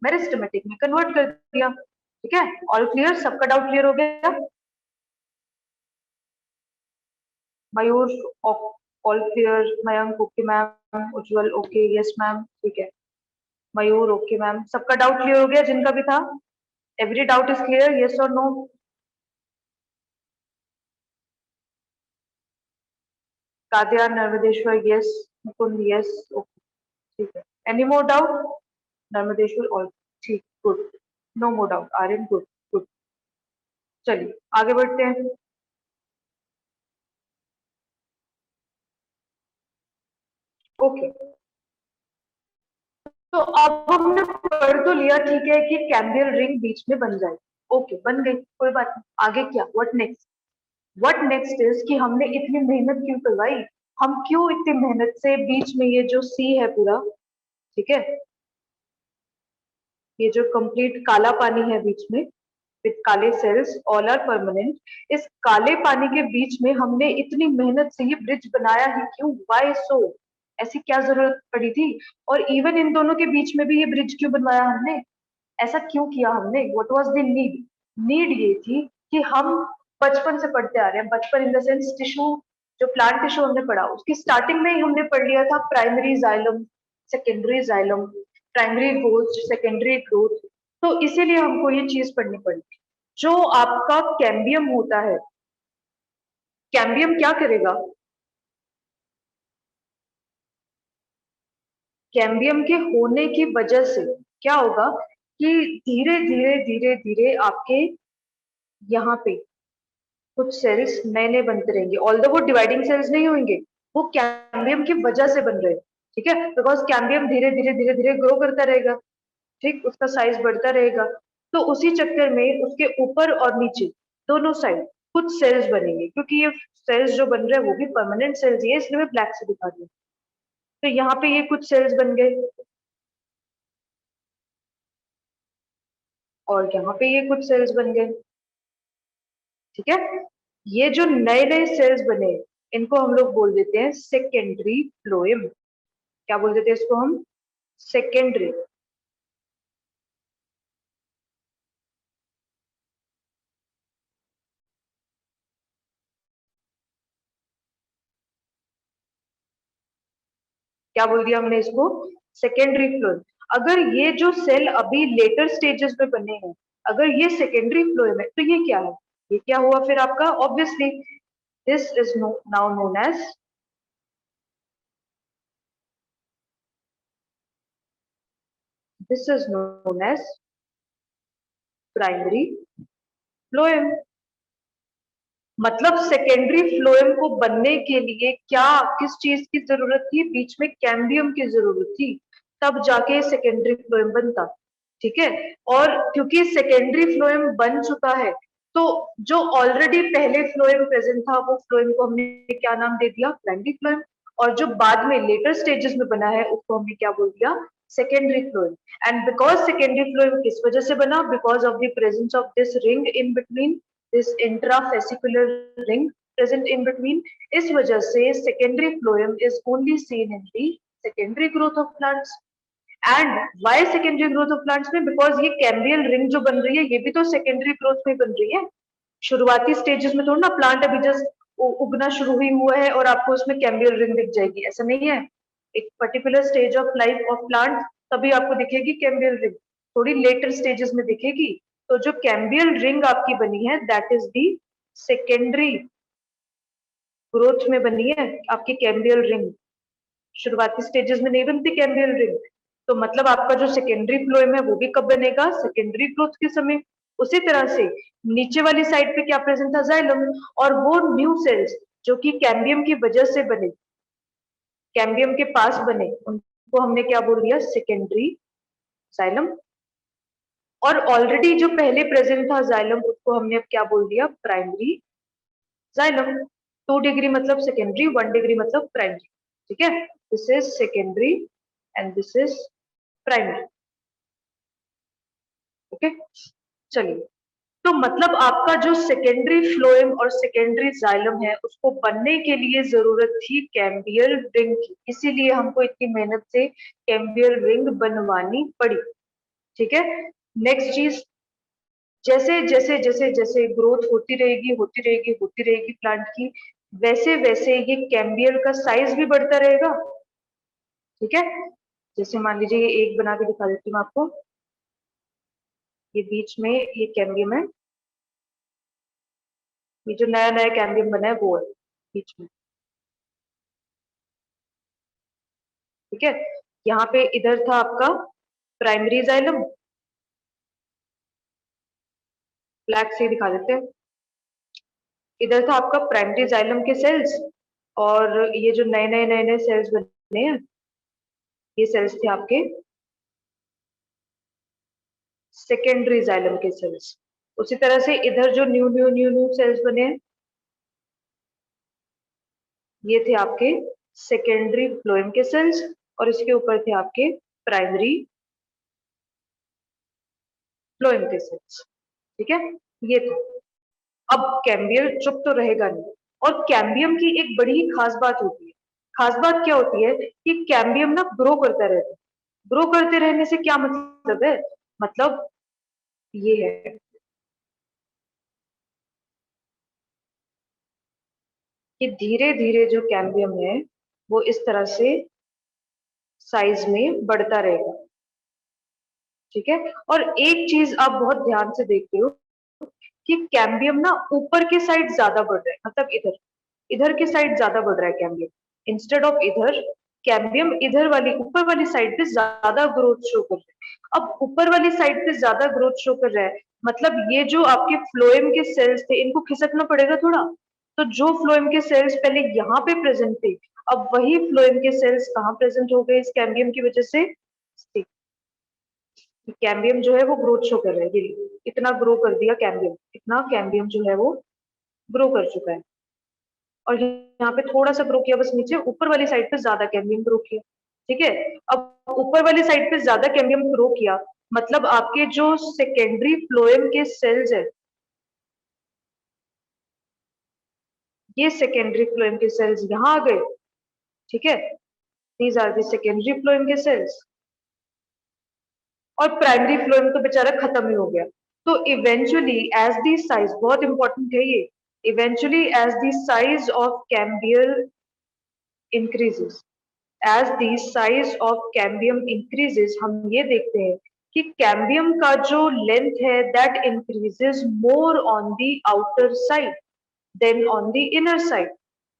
मेरिस्टेमेटिक में कन्वर्ट कर दिया, ठीक है। ऑल क्लियर, सबका डाउट क्लियर हो गया। Mayur all clear, Mayank okay ma'am, Ujjwal okay, yes ma'am, ठीक है। मयूर ओके मैम, सबका डाउट क्लियर हो गया जिनका भी था। Every doubt is clear, yes और नो? कादिया Narmadeshwar yes, Mukund yes, okay, ठीक है। Any more doubt? Narmadeshwar all, ठीक, good, no more doubt, Aryan good, good. चलिए आगे बढ़ते हैं। ओके, तो अब हमने पढ़ तो लिया, ठीक है, कि कैम्बियल रिंग बीच में बन जाए। ओके, बन गई, कोई बात नहीं। आगे क्या, what next? What next is कि हमने इतनी मेहनत क्यों करवाई, हम क्यों इतनी मेहनत से बीच में ये जो सी है पूरा, ठीक है, ये जो कंप्लीट काला पानी है बीच में विद काले सेल्स ऑल आर परमानेंट, इस काले पानी के बीच में हमने इतनी मेहनत से ये ब्रिज बनाया ही क्यों, व्हाई सो, ऐसी क्या जरूरत पड़ी थी? और इवन इन दोनों के बीच में भी ये ब्रिज क्यों बनवाया हमने, ऐसा क्यों किया हमने, what was the need? Need ये थी कि हम बचपन से पढ़ते आ रहे हैं, बचपन इन द सेंस टिश्यू, जो प्लांट टिश्यू हमने पढ़ा उसकी स्टार्टिंग में ही हमने पढ़ लिया था primary xylem, secondary xylem, primary growth, secondary growth. तो इसीलिए हमको ये चीज पढ़नी पड़ी। जो आपका कैम्बियम होता है, कैम्बियम क्या करेगा, कैम्बियम के होने की वजह से क्या होगा कि धीरे धीरे धीरे धीरे आपके यहाँ पे कुछ सेल्स नए नए बनते रहेंगे, ऑल्दो वो डिवाइडिंग सेल्स नहीं होंगे, वो कैम्बियम की वजह से बन रहे हैं, ठीक है, बिकॉज कैम्बियम धीरे धीरे धीरे धीरे ग्रो करता रहेगा, ठीक, उसका साइज बढ़ता रहेगा। तो उसी चक्कर में उसके ऊपर और नीचे दोनों साइड कुछ सेल्स बनेंगे, क्योंकि ये सेल्स जो बन रहे हैं वो भी परमानेंट सेल्स ही है, इसलिए मैं ब्लैक से दिखा रही हूँ। तो यहाँ पे ये कुछ सेल्स बन गए और यहाँ पे ये कुछ सेल्स बन गए, ठीक है। ये जो नए नए सेल्स बने इनको हम लोग बोल देते हैं सेकेंडरी फ्लोएम। क्या बोल देते हैं इसको हम, सेकेंडरी। क्या बोल दिया हमने इसको, सेकेंडरी फ्लोएम। अगर ये जो सेल अभी लेटर स्टेजेस में बने हैं, अगर ये सेकेंडरी फ्लोएम है तो ये क्या है, ये क्या हुआ फिर आपका, obviously this is now known as, this is known as primary phloem. मतलब सेकेंडरी फ्लोएम को बनने के लिए क्या, किस चीज की जरूरत थी, बीच में कैम्बियम की जरूरत थी, तब जाके सेकेंडरी फ्लोएम बनता, ठीक है। और क्योंकि सेकेंडरी फ्लोएम बन चुका है तो जो ऑलरेडी पहले फ्लोएम प्रेजेंट था वो फ्लोएम को हमने क्या नाम दे दिया, प्राइमरी फ्लोएम। और जो बाद में लेटर स्टेजेस में बना है उसको हमने क्या बोल दिया, secondary phloem. And because secondary phloem किस वजह से बना, because of the presence of this ring in between, this intravesicular ring present in between, इस वजह से secondary phloem is only seen in the secondary growth of plants. And why secondary growth of plants में, because ये cambial ring जो बन रही है ये भी तो secondary growth में बन रही है। शुरुआती स्टेजेस में थोड़ा ना प्लांट अभी जस्ट उगना शुरू ही हुआ है और आपको उसमें कैम्बियल रिंग दिख जाएगी, ऐसा नहीं है। एक particular stage of life of plant तभी आपको दिखेगी कैम्बियल रिंग, थोड़ी लेटर स्टेजेस में दिखेगी। तो जो कैम्बियल रिंग आपकी बनी है that is the secondary growth में बनी है आपकी कैम्बियल रिंग। शुरुआती स्टेजेस में नहीं बनती कैम्बियल रिंग। तो मतलब आपका जो सेकेंडरी फ्लोएम है वो भी कब बनेगा, सेकेंडरी ग्रोथ के समय। उसी तरह से नीचे वाली साइड पे क्या प्रेजेंट था, जाइलम, और वो न्यू सेल्स जो कि कैम्बियम की वजह से बने, कैम्बियम के पास बने, उनको हमने क्या बोल दिया, सेकेंडरी जाइलम। और ऑलरेडी जो पहले प्रेजेंट था जाइलम उसको हमने अब क्या बोल दिया, प्राइमरी जाइलम। 2 डिग्री मतलब सेकेंडरी, 1 डिग्री मतलब प्राइमरी। ठीक है, this is secondary and this is primary. Okay, चलिए। तो मतलब आपका जो सेकेंडरी फ्लोएम और सेकेंडरी जाइलम है उसको बनने के लिए जरूरत थी कैम्बियल रिंग की, इसीलिए हमको इतनी मेहनत से कैम्बियल रिंग बनवानी पड़ी। ठीक है, नेक्स्ट चीज, जैसे जैसे जैसे जैसे ग्रोथ होती रहेगी होती रहेगी होती रहेगी प्लांट की, वैसे वैसे ये कैम्बियल का साइज भी बढ़ता रहेगा। ठीक है, जैसे मान लीजिए ये एक बना के दिखा देती हूँ आपको, ये बीच में ये कैम्बियम है, ये जो नया नया कैम्बियम बना है वो है बीच में। ठीक है, यहाँ पे इधर था आपका प्राइमरी जाइलम, ब्लैक से दिखा देते हैं। इधर था आपका प्राइमरी जाइलम के सेल्स, और ये जो नए नए नए नए सेल्स बने हैं ये सेल्स थे आपके सेकेंडरी जाइलम के सेल्स। उसी तरह से इधर जो new new new new sales बने हैं ये थे आपके सेकेंडरी फ्लोएम के सेल्स, और इसके ऊपर थे आपके प्राइमरी फ्लोएम के सेल्स। ठीक है, ये था। अब कैम्बियम चुप तो रहेगा नहीं, और कैम्बियम की एक बड़ी ही खास बात होती है। खास बात क्या होती है कि कैम्बियम ना ग्रो करता रहता है। ग्रो करते रहने से क्या मतलब है, मतलब ये है कि धीरे धीरे जो कैम्बियम है वो इस तरह से साइज में बढ़ता रहेगा। ठीक है, और एक चीज आप बहुत ध्यान से देखते हो कि कैम्बियम ना ऊपर के साइड ज्यादा बढ़ रहा है, मतलब इधर इधर के साइड ज्यादा बढ़ रहा है कैम्बियम इंस्टेड ऑफ इधर। कैम्बियम इधर वाली ऊपर वाली साइड पे ज्यादा ग्रोथ शो कर रहा है। अब ऊपर वाली साइड पे ज्यादा ग्रोथ शो कर रहा है, मतलब ये जो आपके फ्लोएम के सेल्स थे इनको खिसकना पड़ेगा थोड़ा। तो जो फ्लोएम के सेल्स पहले यहाँ पे प्रेजेंट थे, अब वही फ्लोएम के सेल्स कहाँ प्रेजेंट हो गए इस कैम्बियम की वजह से। कैम्बियम जो है वो ग्रोथ शो कर रहा है, ये इतना ग्रो कर दिया कैम्बियम, इतना कैम्बियम जो है वो ग्रो कर चुका है। और यहाँ पे थोड़ा सा ग्रो किया बस नीचे, ऊपर वाली साइड पे ज्यादा कैम्बियम ग्रो किया। ठीक है, अब ऊपर वाली साइड पे ज्यादा कैम्बियम ग्रो किया, मतलब आपके जो सेकेंडरी फ्लोएम के सेल्स है, ये सेकेंडरी फ्लोएम के सेल्स यहाँ आ गए। ठीक है, these are the secondary phloem के सेल्स, और प्राइमरी फ्लोएम तो बेचारा खत्म ही हो गया। तो इवेंचुअली एज दी साइज, बहुत इंपॉर्टेंट है ये, eventually as the size of cambial increases, as the size of cambium increases, हम ये देखते हैं कि कैम्बियम का जो लेंथ है that increases more on the outer side than on the inner side,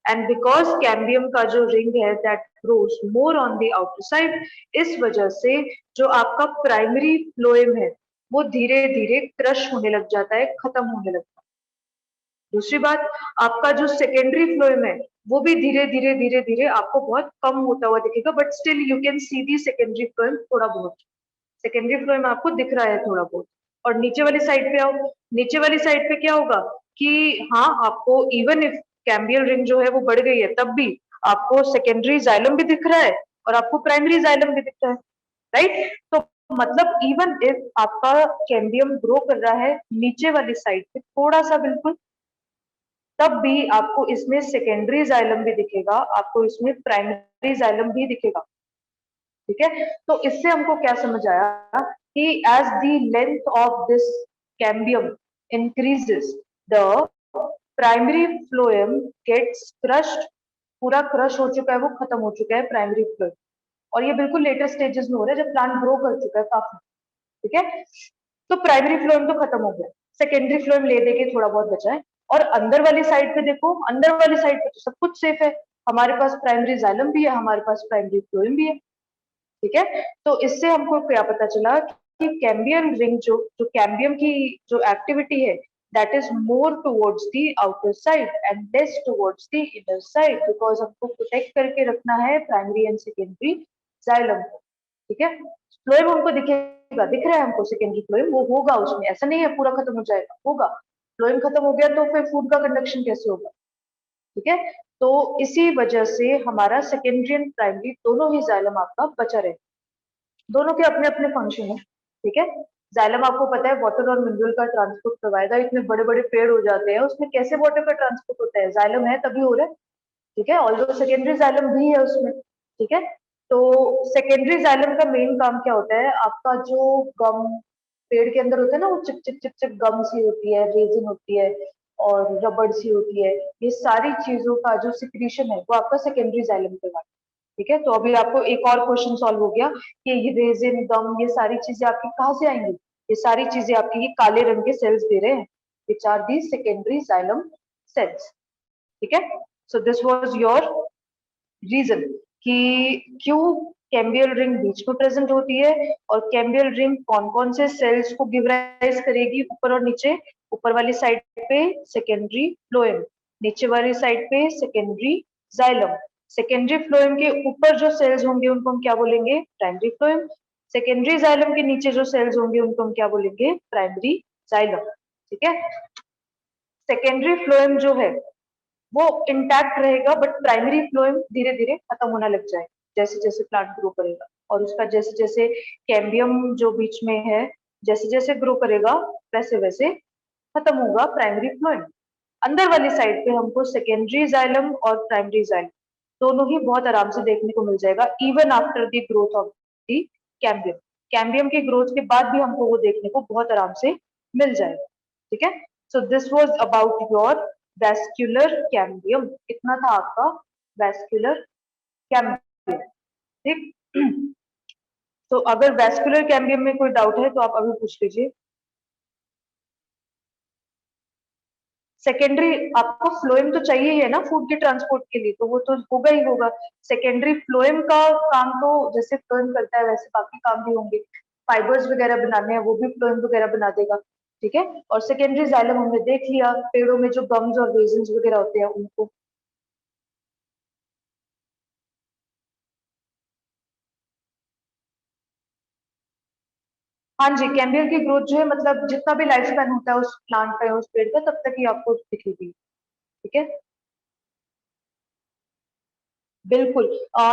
and because cambium का जो रिंग है that grows more on the outer side, इस वजह से जो आपका प्राइमरी फ्लोएम है वो धीरे धीरे क्रश होने लग जाता है, खत्म होने लगता है। दूसरी बात, आपका जो सेकेंडरी फ्लोएम है वो भी धीरे धीरे धीरे धीरे आपको बहुत कम होता हुआ दिखेगा, but still you can see the secondary phloem थोड़ा बहुत, सेकेंडरी फ्लोएम आपको दिख रहा है थोड़ा बहुत। और नीचे वाली साइड पे आओ, नीचे वाली साइड पे क्या होगा कि हाँ आपको इवन इफ कैम्बियल रिंग जो है वो बढ़ गई है तब भी आपको सेकेंडरी जाइलम भी दिख रहा है और आपको प्राइमरी जाइलम भी दिख रहा है, राइट। तो मतलब इवन इफ आपका कैम्बियम ग्रो कर रहा है नीचे वाली साइड पे थोड़ा सा बिल्कुल, तब भी आपको इसमें सेकेंडरी जाइलम भी दिखेगा, आपको इसमें प्राइमरी जाइलम भी दिखेगा। ठीक है, तो इससे हमको क्या समझ आया कि as the length of this cambium increases, the primary phloem gets crushed पूरा क्रश हो चुका है, वो खत्म हो चुका है प्राइमरी फ्लोएम, और ये बिल्कुल लेटर स्टेजेस में हो रहा है जब प्लांट ग्रो कर चुका है काफी। ठीक है, तो प्राइमरी फ्लोएम तो खत्म हो गया, सेकेंडरी फ्लोएम ले दे के थोड़ा बहुत बचा है। और अंदर वाली साइड पे देखो, अंदर वाली साइड पे तो सब कुछ सेफ है, हमारे पास प्राइमरी जाइलम भी है, हमारे पास प्राइमरी फ्लोएम भी है। ठीक है, तो इससे हमको क्या पता चला कि कैम्बियम रिंग जो कैम्बियम की जो एक्टिविटी है, that is more towards the outer side and less towards the inner side, because हमको प्रोटेक्ट करके रखना है प्राइमरी एंड सेकेंडरी जाइलम को। ठीक है, फ्लोएम हमको दिखेगा, दिख रहा है हमको सेकेंडरी फ्लोएम, वो होगा उसमें, ऐसा नहीं है पूरा खत्म हो जाएगा, होगा। फ्लोएम खत्म हो गया तो फिर फूड का कंडक्शन कैसे होगा? ठीक है, तो इसी वजह से हमारा सेकेंडरी एंड प्राइमरी दोनों ही जाइलम आपका बचा रहे, दोनों के अपने अपने फंक्शन है। ठीक है, जाइलम आपको पता है वाटर और मिनरल का ट्रांसपोर्ट करवाएगा, इतने बड़े बड़े पेड़ हो जाते हैं, उसमें कैसे वाटर का ट्रांसपोर्ट होता है? जाइलम है तभी हो रहा है। ठीक है, ऑल्दो सेकेंडरी जाइलम भी है उसमें। ठीक है, तो सेकेंडरी जाइलम का मेन काम क्या होता है? आपका जो गम पेड़ के अंदर होता है ना, वो चिप चिप चिप चिप गम सी होती है, रेजिन होती है और रबड़ सी होती है, ये सारी चीजों का जो सिक्रीशन है वो आपका सेकेंडरी जाइलम करवाता है। ठीक है, तो अभी आपको एक और क्वेश्चन सॉल्व हो गया कि ये रेजिन गम ये सारी चीजें आपकी कहाँ से आएंगी? ये सारी चीजें आपकी ये काले रंग के सेल्स दे रहे हैं, which are the secondary xylem cells. ठीक है, so this was your region कि क्यों कैम्बियल रिंग बीच में प्रेजेंट होती है, और कैम्बियल रिंग कौन कौन से सेल्स को गिव राइज करेगी ऊपर और नीचे। ऊपर वाली साइड पे सेकेंडरी फ्लोएम, नीचे वाली साइड पे सेकेंडरी जाइलम। सेकेंडरी फ्लोएम के ऊपर जो सेल्स होंगे उनको हम क्या बोलेंगे? Primary phloem. सेकेंडरी जाइलम के नीचे जो सेल्स होंगे उनको हम क्या बोलेंगे? Primary xylem. ठीक है, सेकेंडरी फ्लोएम जो है वो इंटैक्ट रहेगा, बट प्राइमरी फ्लोएम धीरे धीरे खत्म होना लग जाए जैसे जैसे प्लांट ग्रो करेगा, और उसका जैसे जैसे कैम्बियम जो बीच में है जैसे जैसे ग्रो करेगा वैसे वैसे खत्म होगा प्राइमरी फ्लोएम। अंदर वाली साइड पे हमको सेकेंडरी जाइलम और प्राइमरी जाइलम दोनों ही बहुत आराम से देखने को मिल जाएगा, even after the growth of the cambium. Cambium की ग्रोथ के बाद भी हमको वो देखने को बहुत आराम से मिल जाएगा। ठीक है, so this was about your vascular cambium. कितना था आपका वैस्कुलर कैम्बियम? ठीक, तो अगर वैस्कुलर कैम्बियम में कोई डाउट है तो आप अभी पूछ लीजिए। सेकेंडरी आपको फ्लोएम तो चाहिए ही है ना फूड के ट्रांसपोर्ट के लिए, तो वो तो होगा ही होगा। सेकेंडरी फ्लोएम का काम तो जैसे फ्लोएम करता है वैसे बाकी काम भी होंगे, फाइबर्स वगैरह बनाने हैं वो भी फ्लोएम वगैरह बना देगा। ठीक है, और सेकेंडरी जाइलम हमने देख लिया, पेड़ों में जो गम्स और रेजिन्स वगैरह होते हैं उनको। हाँ जी, कैम्बियम की ग्रोथ जो है मतलब जितना भी लाइफ स्पैन होता है उस प्लांट का या उस पेड़ का तब तक ही आपको दिखेगी। ठीक है, बिल्कुल।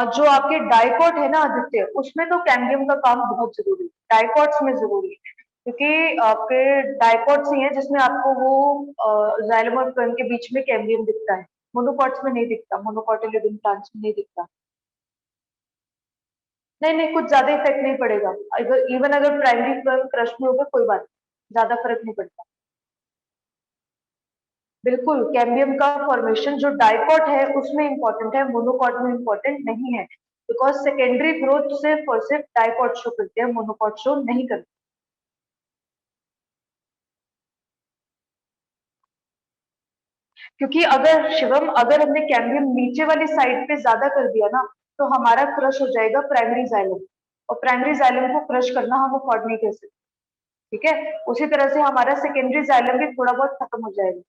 जो आपके डाइकॉट है ना आदित्य, उसमें तो कैम्बियम का काम बहुत जरूरी है, डाइकॉट्स में जरूरी है, क्योंकि आपके डाइकॉट्स ही है जिसमें आपको वो जाइलम और फ्लोएम के बीच में कैम्बियम दिखता है, मोनोकॉट्स में नहीं दिखता, मोनोकॉटिलिडन प्लांट्स में नहीं दिखता। नहीं नहीं, कुछ ज्यादा इफेक्ट नहीं पड़ेगा, अगर इवन अगर प्राइमरी फ्लोएम क्रश भी होगा कोई बात नहीं, ज्यादा फर्क नहीं पड़ता। बिल्कुल, कैम्बियम का फॉर्मेशन जो डाइकॉट है उसमें इंपॉर्टेंट है, मोनोकॉट में इंपॉर्टेंट नहीं है, बिकॉज सेकेंडरी ग्रोथ सिर्फ और सिर्फ डाइकॉट शो करते हैं, मोनोकॉट शो नहीं करते। क्योंकि अगर शिवम अगर हमने कैम्बियम नीचे वाली साइड पे ज्यादा कर दिया ना तो हमारा क्रश हो जाएगा प्राइमरी जाइलम, और प्राइमरी जाइलम को क्रश करना हम अफोर्ड नहीं कर सकते। ठीक है, उसी तरह से हमारा सेकेंडरी जाइलम भी थोड़ा बहुत खत्म हो जाएगा।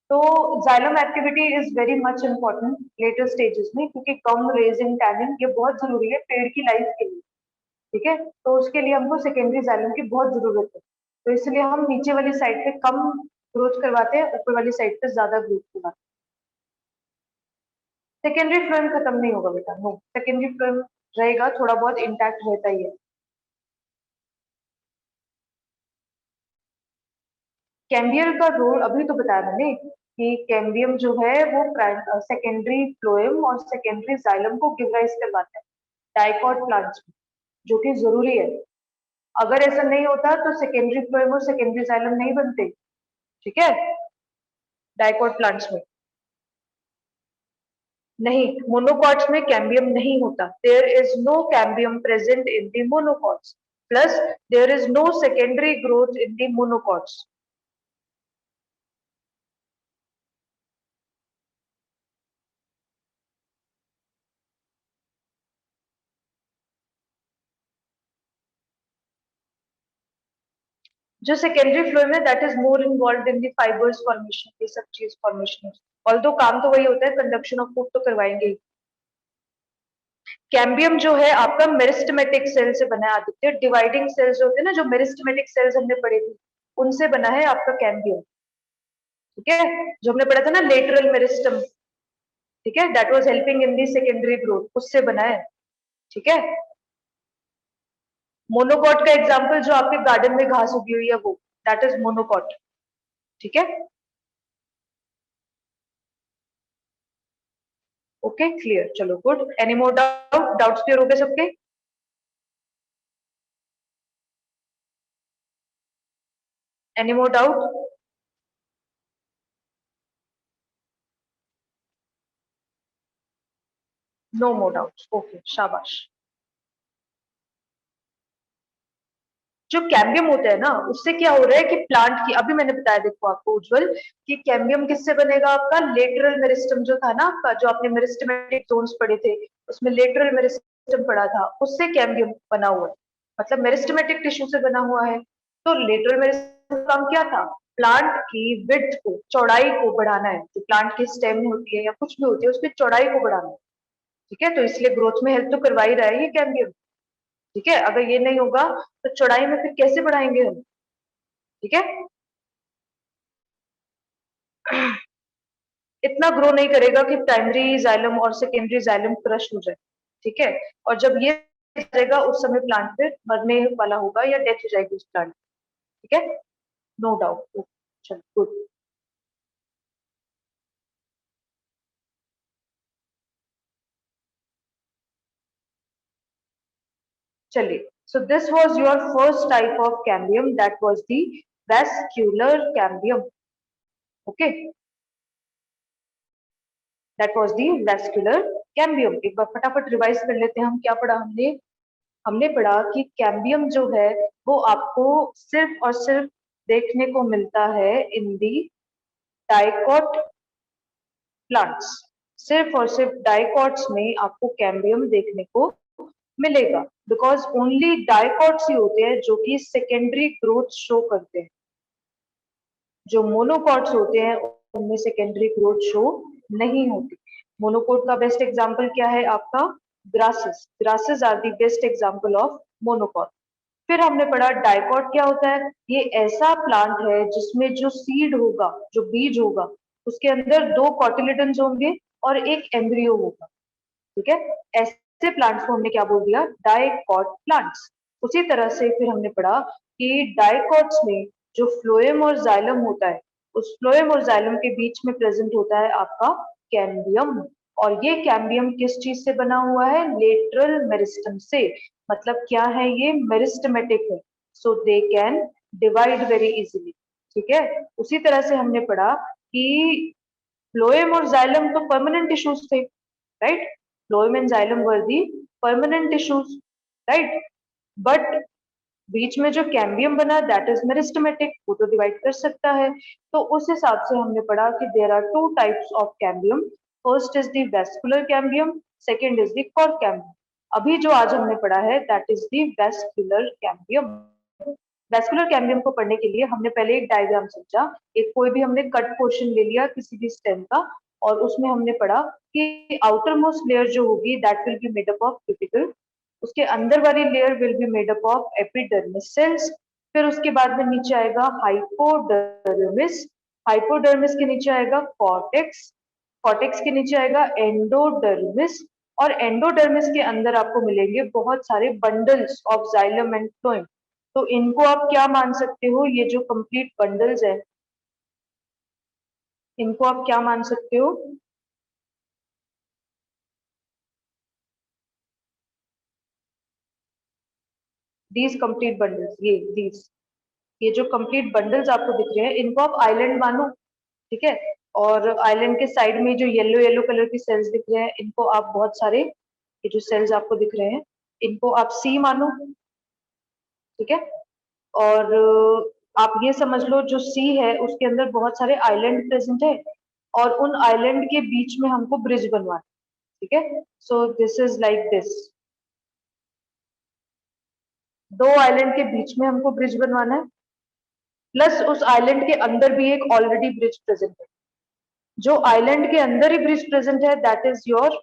तो xylem activity is very much important later stages में, क्योंकि कम रेजिंग टैनिंग ये बहुत जरूरी है पेड़ की लाइफ के लिए। ठीक है, तो उसके लिए हमको सेकेंडरी जाइलम की बहुत जरूरत है, तो इसलिए हम नीचे वाली साइड पे कम ग्रोथ करवाते हैं, ऊपर वाली साइड पे ज्यादा ग्रोथ करवाते हैं। सेकेंडरी फ्लोएम खत्म नहीं होगा बेटा, नो, सेकेंडरी फ्लोएम रहेगा, थोड़ा बहुत इंटैक्ट रहता ही है। कैम्बियम का रोल अभी तो बताया मैंने कि कैम्बियम जो है वो सेकेंडरी फ्लोएम और सेकेंडरी जाइलम को गिव राइज करवाता है डाइकॉट प्लांट्स में, जो कि जरूरी है। अगर ऐसा नहीं होता तो सेकेंडरी फ्लोएम और सेकेंडरी जाइलम नहीं बनते। ठीक है, डाइकॉट प्लांट्स में। नहीं, मोनोकॉट्स में कैम्बियम नहीं होता. There is no cambium present in the monocots. Plus there is no secondary growth in the monocots. जो सेकेंडरी फ्लोएम है that is more involve in the fibres formation, ये सब चीज फॉर्मेशन. ऑल्दो काम तो वही होता है, कंडक्शन ऑफ फूड तो करवाएंगे ही. कैम्बियम जो है आपका मेरिस्टेमेटिक सेल से बना है आदित्य. डिवाइडिंग सेल्स होते हैं ना, जो मेरिस्टेमेटिक सेल्स हमने पढ़े थे, उनसे बना है आपका कैम्बियम. ठीक है, जो हमने पढ़ा था ना लेटरल मेरिस्टम. ठीक है, that was helping in the secondary growth, उससे बना है. ठीक है, मोनोकॉट का एग्जांपल जो आपके गार्डन में घास उगी हुई है वो, दैट इज मोनोकॉट. ठीक है, ओके क्लियर. चलो good. Any more doubts clear हो गए सबके? Any more doubt? No more doubts. Okay, शाबाश. जो कैम्बियम होता है ना, उससे क्या हो रहा है कि प्लांट की, अभी मैंने बताया देखो आपको उज्जवल, कि कैम्बियम किससे बनेगा आपका, लेटरल मेरिस्टम जो था ना आपका, जो आपने मेरिस्टेमेटिक जोन्स पढ़े थे, उसमें लेटरल मेरिस्टम पढ़ा था, उससे कैम्बियम बना हुआ है. मतलब मेरिस्टेमेटिक टिश्यू से बना हुआ है. तो लेटरल मेरिस्टम का काम क्या था, प्लांट की विड्थ को, चौड़ाई को बढ़ाना है. जो प्लांट की स्टेम होती है या कुछ भी होती है, उसकी चौड़ाई को बढ़ाना है. ठीक है, तो इसलिए ग्रोथ में हेल्प तो करवा ही रहा है ये कैम्बियम. ठीक है, अगर ये नहीं होगा तो चौड़ाई में फिर कैसे बढ़ाएंगे हम? ठीक है, इतना ग्रो नहीं करेगा कि प्राइमरी जाइलम और सेकेंडरी जाइलम क्रश हो जाए. ठीक है, और जब ये करेगा उस समय प्लांट फिर मरने वाला होगा या डेथ हो जाएगी उस प्लांट. ठीक है, नो डाउट. चलो गुड. चलिए, so this was your first type of cambium, that was the vascular cambium. Okay, that was the vascular cambium. एक बार फटाफट रिवाइज कर लेते हैं हम क्या पढ़ा हमने. हमने पढ़ा कि कैम्बियम जो है वो आपको सिर्फ और सिर्फ देखने को मिलता है इन दी डाइकॉट प्लांट्स. सिर्फ और सिर्फ डाइकॉट्स में आपको कैम्बियम देखने को मिलेगा, बिकॉज ओनली डाइकॉट्स ही होते हैं जो कि सेकेंडरी ग्रोथ शो करते हैं. जो मोनोकॉट्स होते हैं उनमें सेकेंडरी ग्रोथ शो नहीं होती. मोनोकॉट का बेस्ट एग्जांपल क्या है आपका, grasses. Grasses are the best example of monocot. फिर हमने पढ़ा डाइकॉट क्या होता है. ये ऐसा प्लांट है जिसमें जो सीड होगा, जो बीज होगा, उसके अंदर दो कॉटिलिडन्स होंगे और एक एम्ब्रियो होगा. ठीक है, ऐसे प्लांट्स को हमने क्या बोल दिया, डाइकॉट प्लांट्स. उसी तरह से फिर हमने पढ़ा कि डाइकॉट्स में जो फ्लोएम और जाइलम होता है, उस फ्लोएम और जाइलम के बीच में प्रेजेंट होता है आपका कैम्बियम. और ये कैम्बियम किस चीज से बना हुआ है, लेटरल मेरिस्टम से. मतलब क्या है, ये मेरिस्टेमेटिक है, so they can divide very easily. ठीक है, उसी तरह से हमने पढ़ा कि फ्लोएम और जाइलम तो परमानेंट टिश्यूज थे, right. Phloem and xylem were the permanent tissues, right. But बीच में जो कैम्बियम बना दैट इज मेरिस्टेमेटिक, वो तो डिवाइड कर सकता है. तो उस हिसाब से हमने पढ़ा कि there are two types of cambium. First is the vascular cambium, second is the cork cambium. अभी जो आज हमने पढ़ा है that is the vascular cambium. Vascular cambium को पढ़ने के लिए हमने पहले एक डायग्राम समझा. एक कोई भी हमने कट पोर्शन ले लिया किसी भी स्टेम का, और उसमें हमने पढ़ा कि आउटर मोस्ट लेयर जो होगी that will be made up of cuticle. उसके अंदर वाली layer will be made up of epidermis cells. फिर उसके बाद में नीचे आएगा हाइपोडर्मिस. हाइपोडर्मिस के नीचे आएगा कॉर्टेक्स. कॉर्टेक्स के नीचे आएगा एंडोडर्मिस. और एंडोडर्मिस के अंदर आपको मिलेंगे बहुत सारे bundles of xylem and phloem. तो इनको आप क्या मान सकते हो, ये जो कंप्लीट बंडल्स है, इनको आप क्या मान सकते हो, दीज कंप्लीट बंडल्स, ये दीज, ये जो कंप्लीट बंडल्स आपको दिख रहे हैं इनको आप आइलैंड मानो. ठीक है, और आइलैंड के साइड में जो येलो येलो कलर की सेल्स दिख रहे हैं, इनको आप बहुत सारे, ये जो सेल्स आपको दिख रहे हैं इनको आप सी मानो, ठीक है। और आप ये समझ लो जो सी है उसके अंदर बहुत सारे आइलैंड प्रेजेंट है और उन आइलैंड के बीच में हमको ब्रिज बनवाना, ठीक है। So this is like this, दो आइलैंड के बीच में हमको ब्रिज बनवाना है, प्लस उस आइलैंड के अंदर भी एक ऑलरेडी ब्रिज प्रेजेंट है। जो आइलैंड के अंदर ही ब्रिज प्रेजेंट है that is your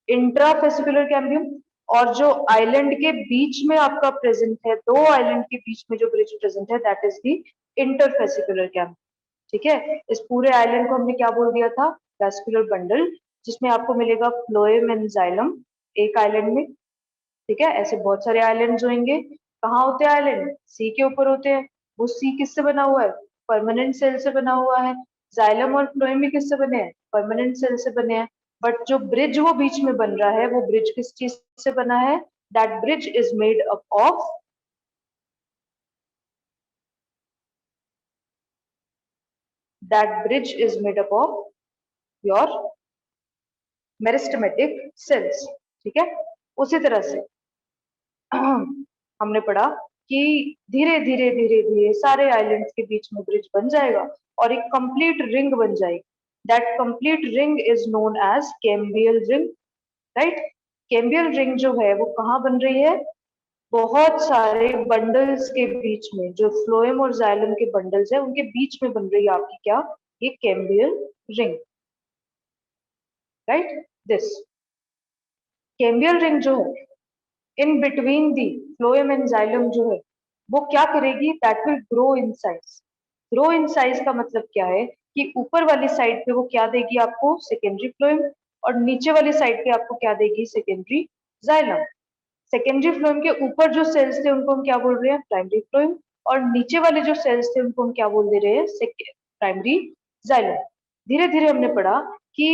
intra fascicular cambium, और जो आइलैंड के बीच में आपका प्रेजेंट है, दो आइलैंड के बीच में जो ब्रिज प्रेजेंट है that is the interfascicular cambium, ठीक है। इस पूरे आइलैंड को हमने क्या बोल दिया था, वेस्कुलर बंडल, जिसमें आपको मिलेगा फ्लोएम एंड जाइलम एक आइलैंड में, ठीक है। ऐसे बहुत सारे आइलैंड्स होंगे। कहाँ होते हैं आइलैंड, सी के ऊपर होते हैं। वो सी किससे बना हुआ है, परमानेंट सेल से बना हुआ है। जाइलम और फ्लोएम भी किससे बने हैं, परमानेंट सेल से बने हैं। बट जो ब्रिज वो बीच में बन रहा है, वो ब्रिज किस चीज से बना है, that bridge is made up of your meristematic cells, ठीक है। उसी तरह से हमने पढ़ा कि धीरे धीरे धीरे धीरे सारे आइलैंड्स के बीच में ब्रिज बन जाएगा और एक कंप्लीट रिंग बन जाएगी। That complete ring is known as cambial ring, right. Cambial ring जो है वो कहाँ बन रही है, बहुत सारे बंडल्स के बीच में, जो फ्लोएम और जाइलम के बंडल्स है उनके बीच में बन रही है आपकी क्या, ये cambial ring, right. This cambial ring जो है इन between the phloem and xylem जो है वो क्या करेगी, that will grow in size. Grow in size का मतलब क्या है कि ऊपर वाली साइड पे वो क्या देगी आपको, सेकेंडरी फ्लोएम, और नीचे वाली साइड पे आपको क्या देगी, सेकेंडरी जाइलम। सेकेंडरी फ्लोएम के ऊपर जो सेल्स थे उनको हम क्या बोल रहे हैं, प्राइमरी फ्लोएम, और नीचे वाले जो सेल्स थे उनको हम क्या बोल दे रहे हैं, प्राइमरी जाइलम। धीरे धीरे हमने पढ़ा कि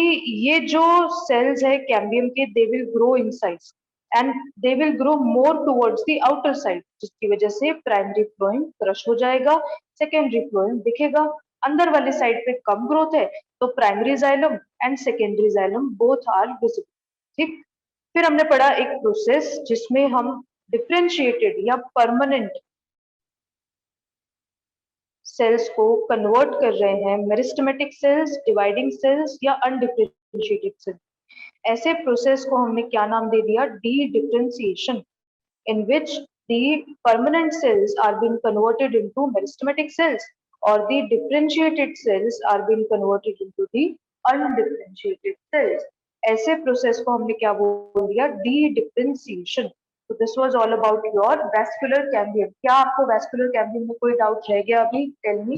ये जो सेल्स है कैम्बियम के, they will grow in size and they will grow more towards the outer side, जिसकी वजह से प्राइमरी फ्लोएम क्रश हो जाएगा, सेकेंडरी फ्लोएम दिखेगा। अंदर वाली साइड पे कम ग्रोथ है तो primary xylem and secondary xylem both are visible, ठीक। फिर हमने पढ़ा एक प्रोसेस जिसमें हम डिफरेंशिएटेड या परमानेंट सेल्स को कन्वर्ट कर रहे हैं मेरिस्टेमेटिक सेल्स, डिवाइडिंग सेल्स या अनडिफरेंशिएटेड सेल्स। ऐसे प्रोसेस को हमने क्या नाम दे दिया, D differentiation, in which the permanent cells are being converted into meristematic cells or the differentiated cells are being converted into the undifferentiated cells। ऐसे process को हमने क्या बोल दिया, डी डिफरेंशिएशन। तो this was all about your vascular cambium. क्या आपको vascular cambium में कोई डाउट रह गया अभी, टेल मी।